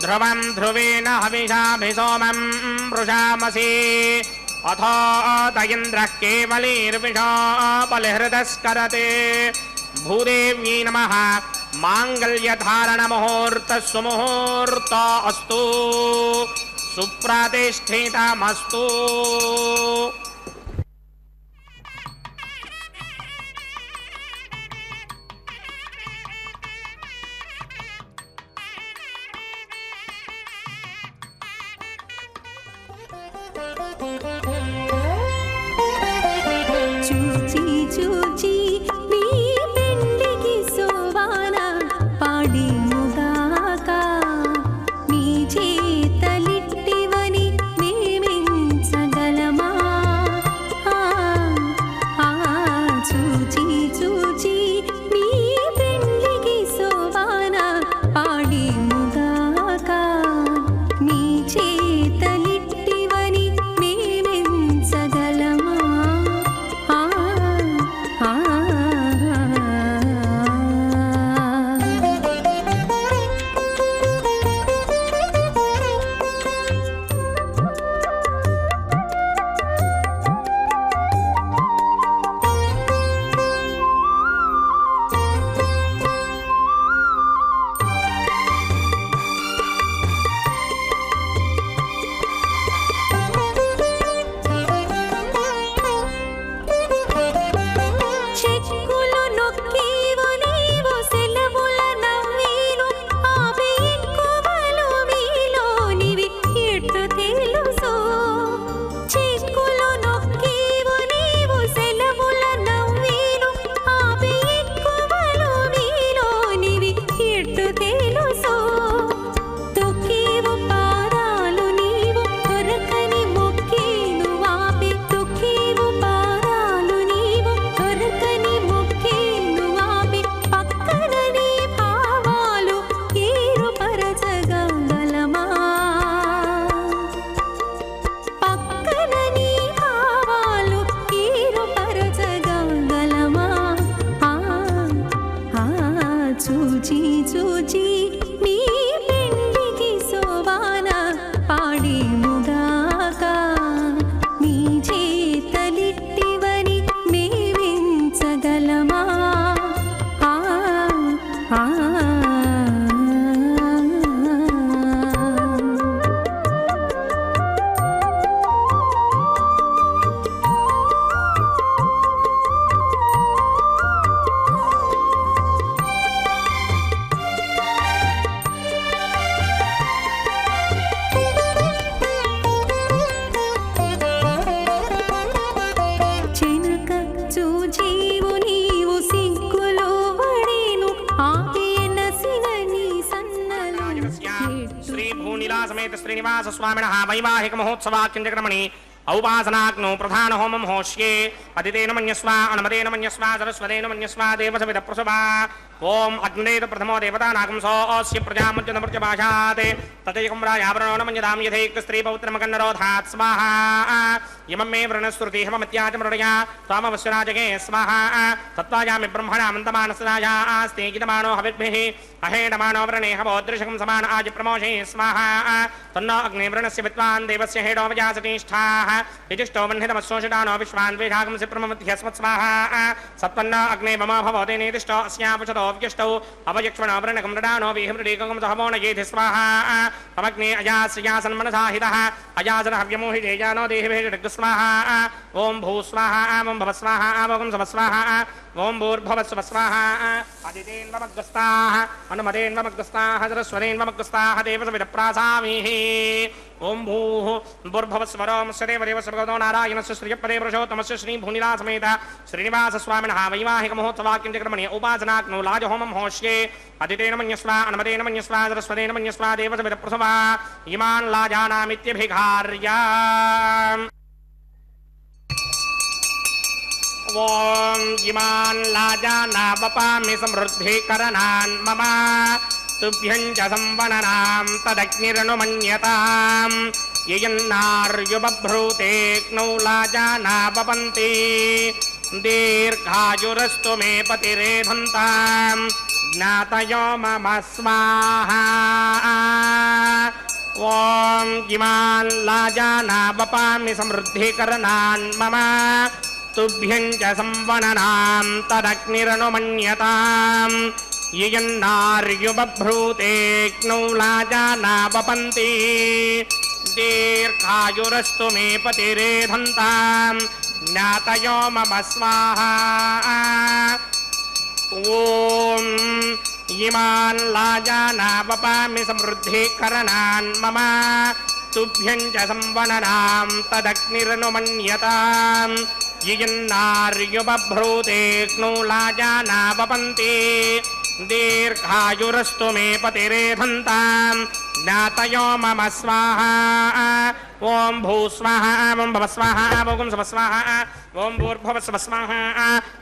ధ్రువం ధ్రువేణ హవిషాభిసోమం వృషామసి అథో తయింద్రః కేవలీర్విషో బలిహృదస్కరతే. భూదేవ్యై నమః. మాంగళ్యధారణ ముహూర్త సుముహూర్త అస్తు. సుప్రతిష్ఠితమస్తు. చూచి చూచి నీ పెండికి సోవాన పాడిముగాక నీ చేతలిట్టివని మేమించగలమా. మీ చేతలిట్టివని మేమించగలమా ఆ ఆ చెనక చూజీవు నీవు సిగ్గులో వడేను ఆపేనసిన నీ సన్నలు శ్రీ భూనిలా సమేత శ్రీనివాస స్వామిన వైవాహిక మహోత్సవాక్యంజక్రమణి ఔపాసనాగ్నో ప్రధాన హోమం హోష్యే అదితేన మన్యస్వ అనుమతేన మన్యస్వ సరస్వతేన మన్యస్వ దేవసవిత ప్రసవా ఓం అగ్నేత ప్రథమో దేవతానాగం సోస్య ప్రజాముజ్జనమృత్య భాషాతే తతైకం రాయావరణో నమన్యదాం యథైక స్త్రీ పౌత్రమకన్నరోధాత్ స్వాహా ఇమం మే వృణశ్రుతి హమత్యాచమృడయా త్వామవశ్వరాజగే స్వాహా తత్వాయామి బ్రహ్మణా మంతమానసరాజా ఆస్తే గితమానో హవిర్భిః అహేడమానో వ్రణే హవోదృశకం సమాన ఆజి ప్రమోషే స్వాహా తన్నో అగ్నే వృణస్య విద్వాన్ దేవస్య హేడో వజాసతిష్ఠాః యజిష్టో వహ్నితమస్సోషితానో విశ్వాన్ వేషాగం సిప్రమమధ్యస్మత్ స్వాహా సత్పన్నో అగ్నే మమ భవతే నేతిష్టో అస్యాపుషతో వ్యుష్టౌ అవయక్ష్మణో వృణకం మృడానో విహృడీకం సహమో నయేతి స్వాహా తమగ్నే అయాస్యాసన్మనసాహితః అయాసన హవ్యమోహిజేయానో దేహిభేష స్వాహా ఓం భూ స్వాహా ఓం భవ స్వాహా ఓం సవ స్వాహా ఓం భూర్భువస్వ స్వాహా అదితేన్వమగ్రస్తాః అనుమతేన్వమగ్రస్తాః సరస్వతేన్వమగ్రస్తాః దేవసవిద ప్రాసామిః ఓం భూః భూర్భువస్వరోం సదేవదేవస్వగతో నారాయణస్య శ్రీయపదే పురుషోత్తమస్య శ్రీ భూనిలా సమేత శ్రీనివాస స్వామినః వైవాహిక మహోత్సవాక్యంజక్రమణి ఉపాసనాగ్నో లాజహోమం హోష్యే అదితేన మన్యస్వ అనుమతేన మన్యస్వ సరస్వతేన మన్యస్వ దేవసవిద ప్రసవా ఇమాన్ లాజానామిత్యభిఘార్యా ఓం ఇమాన్ లాజానావపామి సమృద్ధికరణాన్ మమ తుభ్యం చ సంవననాం తదగ్నిరనుమన్యతాం యయన్నార్యుబభ్రూతేక్నౌ లాజానావపంతి దీర్ఘాయురస్తు మే పతిరేధంతాం జ్ఞాతయో మమ స్వాహా ఓం ఇమాన్ లాజానావపామి సమృద్ధికరణాన్ మమ తుభ్యం చ సంవననాం తదగ్నిరనుమన్యతాం యయన్నార్యుబభ్రూతేక్నౌ లాజానావపంతి దీర్ఘాయురస్తు మే పతిరేధంతాం జ్ఞాతయో మమ స్వాహా ఓం ఇమాన్ లాజానావపామి సమృద్ధికరణాన్ మమ తుభ్యం చ సంవననాం తదగ్నిరనుమన్యతాం యయన్నార్యుబభ్రూతేక్నౌ లాజానావపంతి దీర్ఘాయురస్తు మే పతిరేధంతాం జ్ఞాతయో మమ స్వాహా ఓం భూ స్వాహా ఓం భవ స్వాహా ఓం సవ స్వాహా ఓం భూర్భువస్వ స్వాహా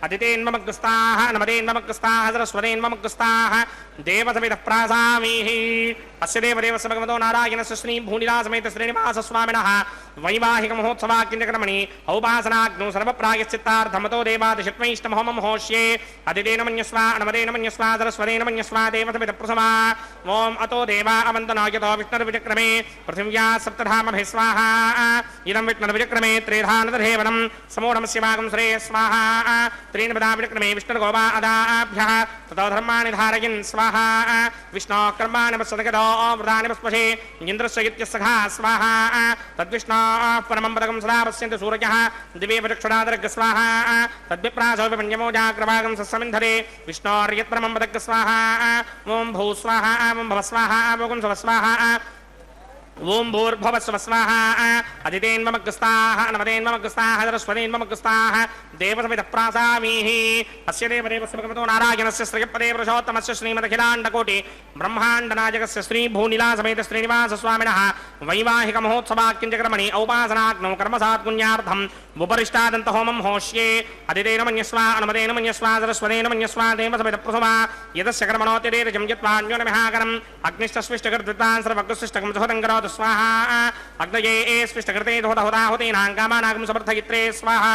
అదితేన్వమగ్రస్తాః అనుమతేన్వమగ్రస్తాః సరస్వతేన్వమగ్రస్తాః దేవసవిద ప్రాసామిః అస్య దేవదేవస్య భగవతో నారాయణస్య శ్రీ భూనిలా సమేత శ్రీనివాస స్వామినః వైవాహిక మహోత్సవాక్యంజక్రమణి ఔపాసనాగ్నో సర్వప్రాయశ్చిత్తార్థమతో దేవాదిశత్వైష్టమహోమం హోష్యే అదితేన మన్యస్వ అనుమతేన మన్యస్వ సరస్వతేన మన్యస్వ దేవసవిద ప్రసవా ఓం అతో దేవా అవంతనాయతో విష్ణుర్విచక్రమే పృథివ్యా సప్తధామభిः స్వాహా ఇదం విష్ణుర్విచక్రమే త్రేధానదధేవనం సమూఢమస్య భాగం శ్రేయ స్వాహా త్రీణపదా విచక్రమే విష్ణుర్గోపా అదాభ్యः తతో ధర్మాణి ధారయన్ స్వాహా విష్ణో కర్మాణి వత్సదగతో వృధాని పుష్పశే ఇంద్రస్య ఇత్యస్సఖా స్వాహా తద్విష్ణో పరమం పదకం సదా పశ్యంతి సూర్యః దివే వచక్షురాదర్గ స్వాహా తద్విప్రాసో విపన్యమోజాగ్రభాగం సస్సమింధరే విష్ణోర్యత్పరమం పదక స్వాహా ఓం భూ స్వాహా ఓం భవ స్వాహా ఓం సవ స్వాహా ఓం భూర్భువస్వ స్వాహా అదితేన్వమగ్రస్తాః అనుమతేన్వమగ్రస్తాః సరస్వతేన్వమగ్రస్తాః దేవసవిద ప్రాసామిః అస్య దేవదేవస్య భగవతో నారాయణస్య శ్రీయపదే పురుషోత్తమస్య శ్రీమదఖిలాండకోటి బ్రహ్మాండనాయకస్య శ్రీ భూనిలా సమేత శ్రీనివాస స్వామినః వైవాహిక మహోత్సవాక్యంజక్రమణి ఔపాసనాగ్నౌ కర్మసాత్పుణ్యార్థం ఉపరిష్టాదంత హోమం హోష్యే అదితేన మన్యస్వ అనుమతేన మన్యస్వ సరస్వతేన మన్యస్వ దేవసవిద ప్రసవా యదస్య కర్మణోతిరేరజం యత్వాన్యోనమిహాకరం అగ్నిష్టస్విష్టకర్తృతాన్ సర్వగ్రస్విష్టకం సుహృతం కరోతు స్వాహా అగ్నయే స్విష్టకృతే ధోతహుతాహుతీనాం కామానాగం సమర్థయిత్రే స్వాహా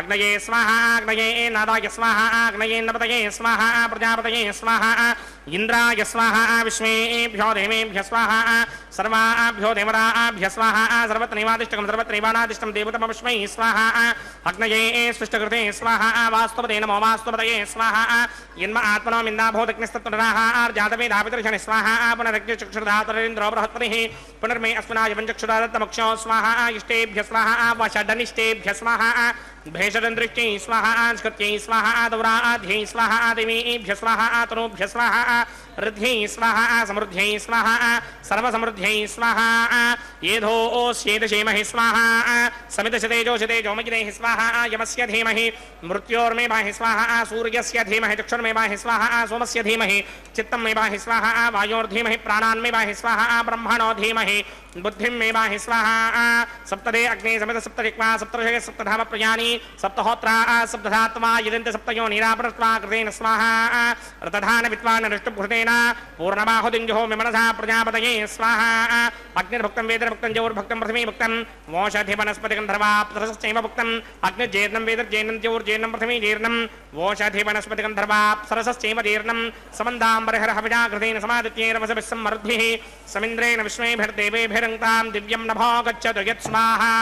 అగ్నయే స్వాహా అగ్నయే నాదాయ స్వాహా అగ్నయే నపతయే స్వాహా ప్రజాపతయే స్వాహా ఇంద్రాయ స్వాహా విష్ణేభ్యో దేవేభ్య స్వాహా సర్వాభ్యో దేవతాభ్య స్వాహా సర్వత్రైవాదిష్టకం సర్వత్రైవానాదిష్టం దేవతమస్మై స్వాహా అగ్నయే సృష్టకృతే స్వాహా వాస్తుపదే నమో వాస్తుపదయే స్వాహా యన్మ ఆత్మనో మిందాభూతగ్నిస్తత్తురాహార్జాతవేదాపితర్షణి స్వాహా పునరగ్నిచక్షుర్ధాతరేంద్రో బృహస్పతిః పునర్మే అస్మినాయ పంచక్షురాదత్తమక్షో స్వాహా ఇష్టేభ్య స్వాహా వషడనిష్టేభ్య స్వాహా భేషదందృష్ట్యై స్వాహా స్కృత్యై స్వాహా దౌరాధ్యై స్వాహా దేవీభ్య స్వాహా తనూభ్య స్వాహా రుద్ధ్యై స్వాహా సమృద్ధ్యై స్వాహా సర్వసమృద్ధ్యై స్వాహా ఏధోస్యేదశేమహి స్వాహా సమితశతేజోషతేజోమగినేః స్వాహా యమస్య ధీమహి మృత్యోర్మే బాహి స్వాహా సూర్యస్య ధీమహి చక్షుర్మే బాహి స్వాహా సోమస్య ధీమహి చిత్తం మే బాహి స్వాహా వాయోర్ధీమహి ప్రాణాన్మే బాహి స్వాహా బ్రహ్మణో ధీమహి बुद्धिं मे बाहि स्वाहा सप्तदे अग्ने समित सप्तरिक्मा सप्तर्षय सप्तधाम प्रयाणि सप्तहोत्रा सप्तधात्मा यदन्ते सप्तयो निरापरत्वा कृतेन स्वाहा रतधान विद्वान् नष्टभृतेन पूर्णबाहुदिञ्जो विमनसा प्रजापतये स्वाहा अग्निर्भुक्तं वेदर्भुक्तं जौर्भुक्तं प्रथमे भुक्तं वोषधि वनस्पतिगन्धर्वाप्सरश्चैव भुक्तं अग्निर्जेर्णं वेदर्जेर्णं जौर्जेर्णं प्रथमे जीर्णं वोषधि वनस्पतिगन्धर्वाप्सरश्चैव जीर्णं समन्दाम्बरहरहविजा कृतेन समादित्यैरवसभिस्सम्मरुद्भिः समिन्द्रेण विष्णुभिर्देवेभिरङ्क्तां दिव्यं नभो गच्छतु यत् स्वाहा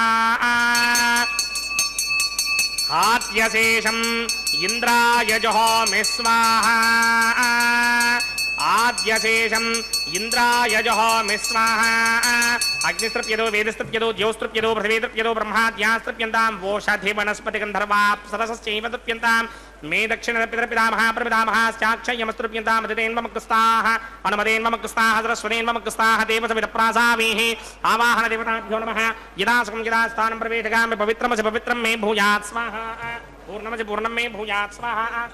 आद्यशेषम् इन्द्राय जुहोमि स्वाहा आद्यशेषम् इन्द्राय जुहोमि स्वाहा अग्निस्तृप्यतो वेदस्तृप्यतो ज्योस्तृप्यतो पृथिवीतृप्यतो ब्रह्माद्यास्तृप्यन्तां वोषधि वनस्पतिगन्धर्वाप्सरसश्चैव तृप्यन्तां मे दक्षिणपितरपितामह प्रपितामहाश्चाक्षयमस्तृप्यन्तां मदितेन्वमग्रस्ताः अनुमदेन्वमग्रस्ताः सरस्वतेन्वमग्रस्ताः देवसविदप्रासावीः आवाहनदेवताभ्यो नमः यदा सुखं यदा स्थानं प्रवेशगामि पवित्रमसि पवित्रं मे भूयात् स्वाहा पूर्णमसि पूर्णं मे भूयात् स्वाहा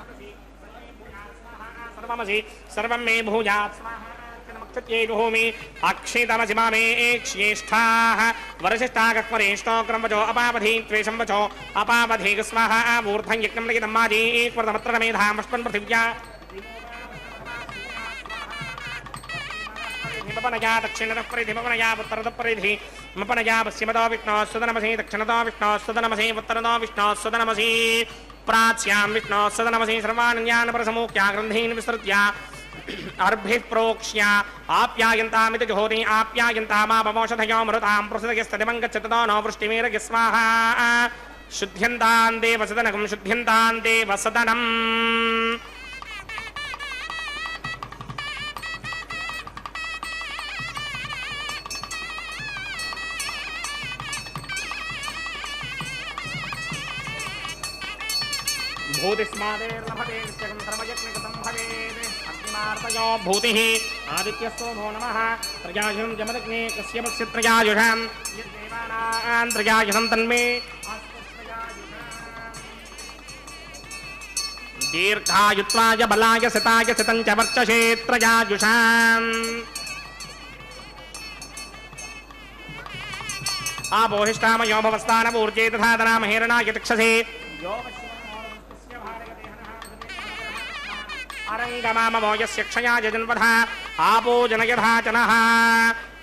सर्वमसि सर्वं मे भूयात् स्वाहा नमक्षत्यैर्भूमि अक्षितमसि मामे एक्ष्येष्ठाः वरशिष्ठागक्वरेष्ठो क्रमवचो अपावधि त्वेषं वचो अपावधि स्वाहा ऊर्ध्वं यज्ञं लिखितं माजी एकवर्धमत्र मेधामस्मन् पृथिव्या मपनया दक्षिणतः परिधि मपनया उत्तरतः परिधि मपनया पश्चिमतो विष्णोः सदनमसि दक्षिणतो विष्णोः सदनमसि उत्तरतो विष्णोः सदनमसि प्राच्यां विष्णोः सदनमसि सर्वानन्यानपरसमुख्या ग्रन्थीन् विसृत्य अर्भिः प्रोक्ष्य आप्यायन्तामिति जुहोति आप्यायन्तामापमोषधयो मरुतां प्रसदयस्तदिमं गच्छततो नो वृष्टिमेरय स्वाहा शुद्ध्यन्तां देवसदनकं शुद्ध्यन्तां देवसदनम् भूतिस्मादेर्लभते नित्यं सर्वयज्ञकृतं भवेत् अग्निमार्तयो भूतिः आदित्यस्तो भो नमः प्रजायुषं जमदग्ने कस्यपस्य प्रजायुषां यद्देवानां प्रजायुषं तन्मे दीर्घायुत्वाय बलाय सिताय सितं च वर्चसे प्रजायुषाम् आपोहिष्ठामयो भवस्तानपूर्जे तथा तनामहेरणाय तिक्षसे अरंगमामो यस्य क्षयाय जन्मधा आपो जनयधा जनः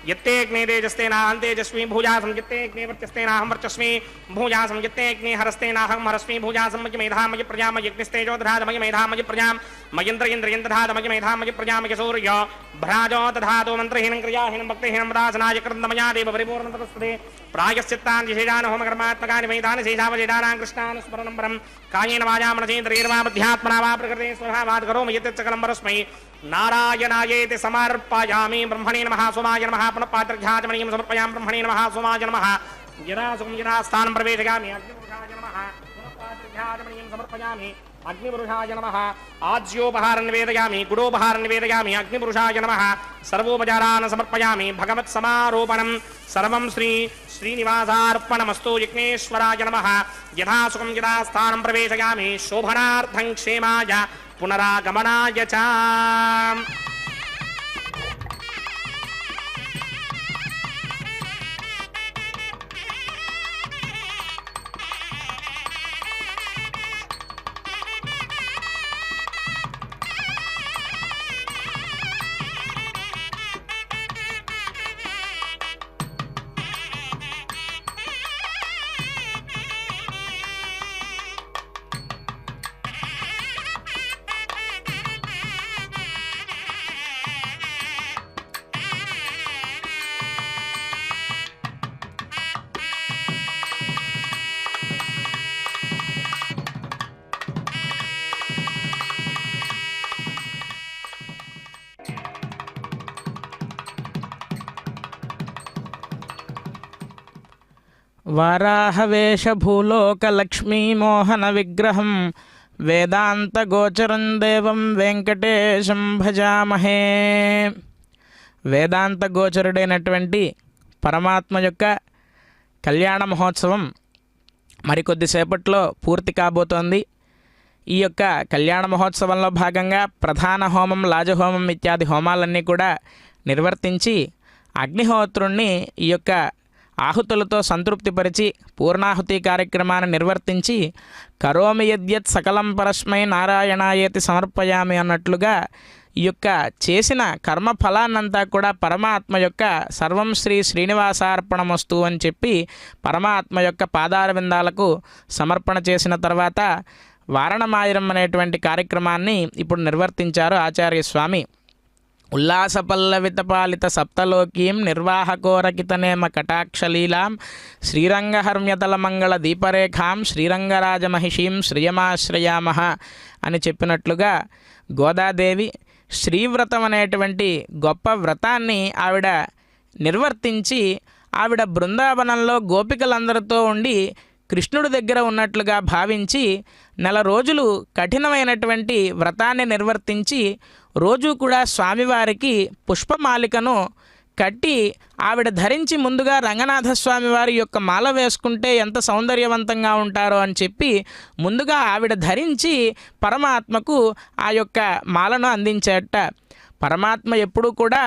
यत्तेऽग्ने तेजस्तेनाहं तेजस्वी भूजासं यत्तेऽग्ने वर्चस्तेनाहं वर्चस्वी भूजासं यत्तेऽग्ने हरस्तेनाहं हरस्वी भूजासं मयि मेधा मयि प्रजा मयिग्निस्तेजो दधात मयि मेधा मयि प्रजां मयिन्द्रयन्द्रयन् दधात मयि मेधा मयि प्रजा मयि सूर्यो भ्राजो दधातो मन्त्रहीनं क्रियाहीनं भक्तिहीनं दासनाय कृतमया देव परिपूर्णतपस्ते प्रायश्चित्तान् विशेषान् होमकर्मात्मकानि वैदानि शेषावशेषाणां कृष्णान् स्मरणं परं कायेन वाचा मनसेन्द्रियैर्वा बुद्ध्यात्मना वा प्रकृते स्वभावात् करोमि यत् सकलं परस्मै नारायणायेति समर्पयामि ब्रह्मणे नमः सोमाय नमः पुनः पात्रघ्याचमनीयं समर्पयामि ब्रह्मणे नमः सोमाय नमः यदा सुखं यदा स्थानं प्रवेशयामि अग्निपुरुषाय नमः पुनः पात्रघ्याचमनीयं समर्पयामि अग्निपुरुषाय नमः आज्योपहारं निवेदयामि गुडोपहारं निवेदयामि अग्निपुरुषाय नमः सर्वोपचारान् समर्पयामि भगवत्समारोपणं सर्वं श्रीनिवासार्पणमस्तु यज्ञेश्वराय नमः यथा सुखं यदा स्थानं प्रवेशयामि शोभनार्थं क्षेमाय पुनरागमनाय च వారాహవేషభూలోకలక్ష్మీమోహన విగ్రహం వేదాంతగోచరం దేవం వెంకటేశం భజామహే. వేదాంతగోచరుడైనటువంటి పరమాత్మ యొక్క కళ్యాణ మహోత్సవం మరికొద్దిసేపట్లో పూర్తి కాబోతోంది. ఈ యొక్క కళ్యాణ మహోత్సవంలో భాగంగా ప్రధాన హోమం, లాజహోమం ఇత్యాది హోమాలన్నీ కూడా నిర్వర్తించి అగ్నిహోత్రుణ్ణి ఈ యొక్క ఆహుతులతో సంతృప్తిపరిచి పూర్ణాహుతి కార్యక్రమాన్ని నిర్వర్తించి కరోమి యద్యత్ సకలం పరస్మై నారాయణాయేతి సమర్పయామి అన్నట్లుగా ఈ యొక్క చేసిన కర్మ ఫలాన్నంతా కూడా పరమాత్మ యొక్క సర్వం శ్రీ శ్రీనివాసార్పణమస్తు అని చెప్పి పరమాత్మ యొక్క పాదారవిందాలకు సమర్పణ చేసిన తర్వాత వారణమాయిరం అనేటువంటి కార్యక్రమాన్ని ఇప్పుడు నిర్వర్తించారు ఆచార్య స్వామి. ఉల్లాసపల్లవితపాలిత సప్తలోకీం నిర్వాహకోరకితనేమ కటాక్షలీలాం శ్రీరంగహర్మ్యతలమంగళ దీపరేఖాం శ్రీరంగరాజమహిషీం శ్రియమాశ్రయామః అని చెప్పినట్లుగా గోదాదేవి శ్రీవ్రతం అనేటువంటి గొప్ప వ్రతాన్ని ఆవిడ నిర్వర్తించి ఆవిడ బృందావనంలో గోపికలందరితో ఉండి కృష్ణుడి దగ్గర ఉన్నట్లుగా భావించి నెల రోజులు కఠినమైనటువంటి వ్రతాన్ని నిర్వర్తించి రోజు కూడా స్వామివారికి పుష్పమాలికను కట్టి ఆవిడ ధరించి ముందుగా రంగనాథస్వామి వారి యొక్క మాల వేసుకుంటే ఎంత సౌందర్యవంతంగా ఉంటారో అని చెప్పి ముందుగా ఆవిడ ధరించి పరమాత్మకు ఆ యొక్క మాలను అందించేట. పరమాత్మ ఎప్పుడూ కూడా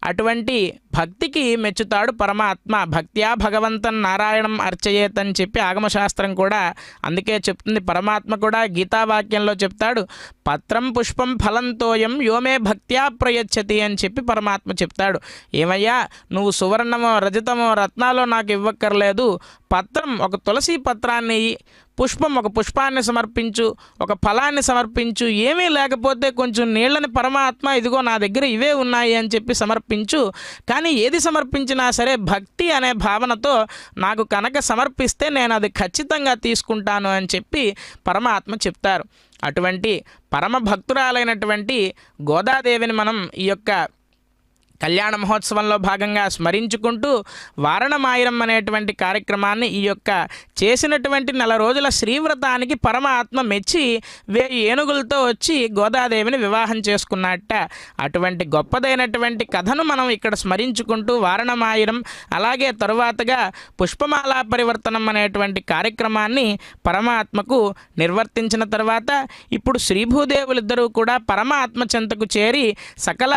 అటువంటి భక్తికి మెచ్చుతాడు. పరమాత్మ భక్త్యా భగవంతన్ నారాయణం అర్చయేత్ అని చెప్పి ఆగమశాస్త్రం కూడా అందుకే చెప్తుంది. పరమాత్మ కూడా గీతావాక్యంలో చెప్తాడు, పత్రం పుష్పం ఫలంతోయం యోమే భక్త్యా ప్రయచ్చతి అని చెప్పి పరమాత్మ చెప్తాడు. ఏమయ్యా, నువ్వు సువర్ణమో రజతమో రత్నాలో నాకు ఇవ్వక్కర్లేదు, పత్రం ఒక తులసి పత్రాన్ని, పుష్పం ఒక పుష్పాన్ని సమర్పించు, ఒక ఫలాన్ని సమర్పించు, ఏమీ లేకపోతే కొంచెం నీళ్ళని పరమాత్మ ఇదిగో నా దగ్గర ఇవే ఉన్నాయి అని చెప్పి సమర్పించు. కానీ ఏది సమర్పించినా సరే భక్తి అనే భావనతో నాకు కనుక సమర్పిస్తే నేను అది ఖచ్చితంగా తీసుకుంటాను అని చెప్పి పరమాత్మ చెప్తారు. అటువంటి పరమ భక్తురాలైనటువంటి గోదాదేవిని మనం ఈ యొక్క కళ్యాణ మహోత్సవంలో భాగంగా స్మరించుకుంటూ వారణమాయిరం అనేటువంటి కార్యక్రమాన్ని ఈ యొక్క చేసినటువంటి నెల రోజుల శ్రీవ్రతానికి పరమాత్మ మెచ్చి 1000 ఏనుగులతో వచ్చి గోదాదేవిని వివాహం చేసుకున్నట్ట. అటువంటి గొప్పదైనటువంటి కథను మనం ఇక్కడ స్మరించుకుంటూ వారణమాయిరం అలాగే తరువాతగా పుష్పమాలా పరివర్తనం అనేటువంటి కార్యక్రమాన్ని పరమాత్మకు నిర్వర్తించిన తర్వాత ఇప్పుడు శ్రీభూదేవులిద్దరూ కూడా పరమాత్మ చెంతకు చేరి సకల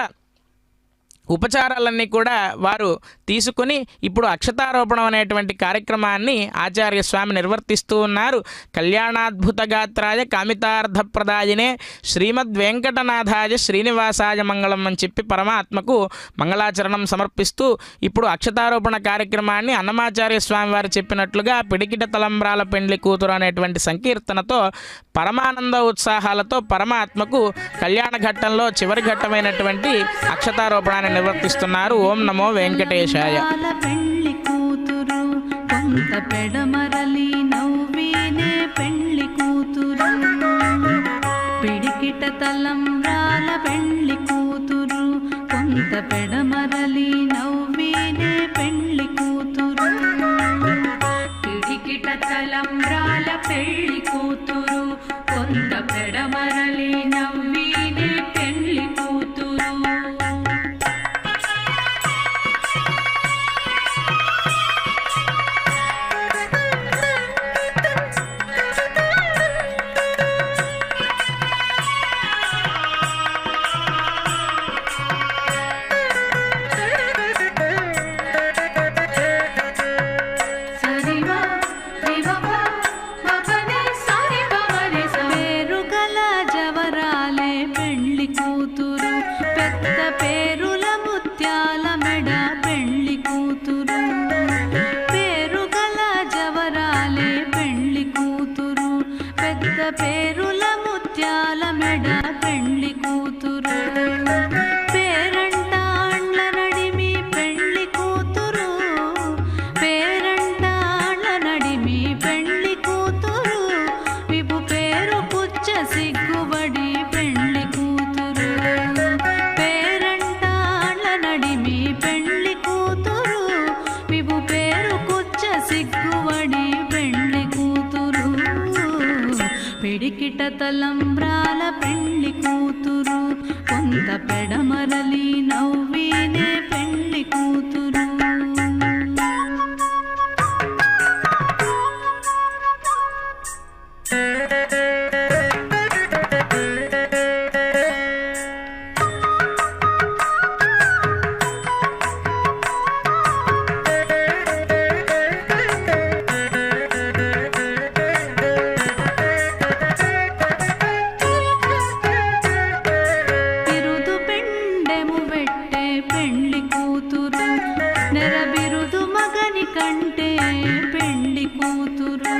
ఉపచారాలన్నీ కూడా వారు తీసుకుని ఇప్పుడు అక్షతారోపణం అనేటువంటి కార్యక్రమాన్ని ఆచార్య స్వామి నిర్వర్తిస్తూ ఉన్నారు. కళ్యాణాద్భుత గాత్రాయ కామితార్థప్రదాయనే శ్రీమద్వెంకటనాథాయ శ్రీనివాసాయ మంగళం అని చెప్పి పరమాత్మకు మంగళాచరణం సమర్పిస్తూ ఇప్పుడు అక్షతారోపణ కార్యక్రమాన్ని అన్నమాచార్య స్వామి వారు చెప్పినట్లుగా పిడికిట తలంబ్రాల పెండ్లి కూతురు అనేటువంటి సంకీర్తనతో పరమానంద ఉత్సాహాలతో పరమాత్మకు కళ్యాణ ఘట్టంలో చివరి ఘట్టమైనటువంటి అక్షతారోపణాన్ని నిర్వర్తిస్తున్నారు. ఓం నమో వెంకటేశాయ. పెళ్లి కూతురు కొంత పెడమరలి నవ్వినే పెళ్లి కూతురు పిడికిట తలంబ్రాల పెళ్లి కూతురు కొంత పెడమరలి నవ్వినే పెళ్లి కూతురు పిడికిట తలంబ్రాల పెళ్లి కూతురు కొంత పెడమరలి నవ్వినే పెళ్లి కూతురు. పేరుల ముత్యాల మెడ పెళ్లి కూతురు పేరంటాళ్ళ నడిమి పెళ్లి కూతురు పేరంటాళ్ళ నడిమి పెళ్లి కూతురు విపు పేరు పుచ్చ సిగ్గుబడి పెళ్లి కూతురు పేరంటాళ్ళ నడిమి పెళ్లి కూతురు విపు పేరు పుచ్చ సిగ్గుబడి ముంగిటతలంబ్రాల పెండ్లి కూతురు కొంత పెడమరలి నవ్వినే పెండ్లి కూతురు బిరుదు పెండెము పెట్టే పెండ్లి కూతురు నెరబిరుదు మగని కంటే పెండ్లి కూతురు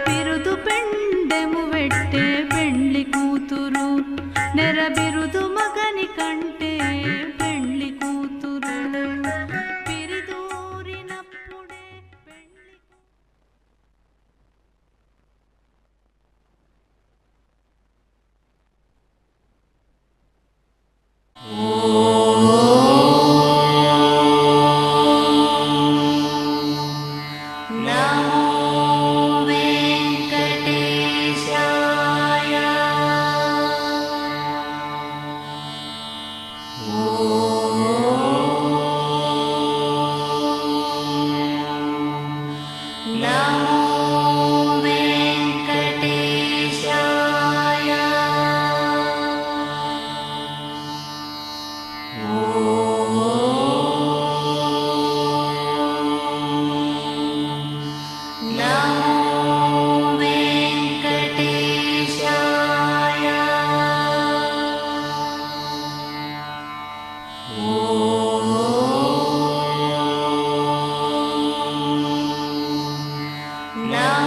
బిరుదు పెండెము పెట్టే పెండ్లి కూతురు నెరబిరుదు మగని కంటే పెండ్లి కూతురు పిరిదూరినప్పుడే పెండ్లి No.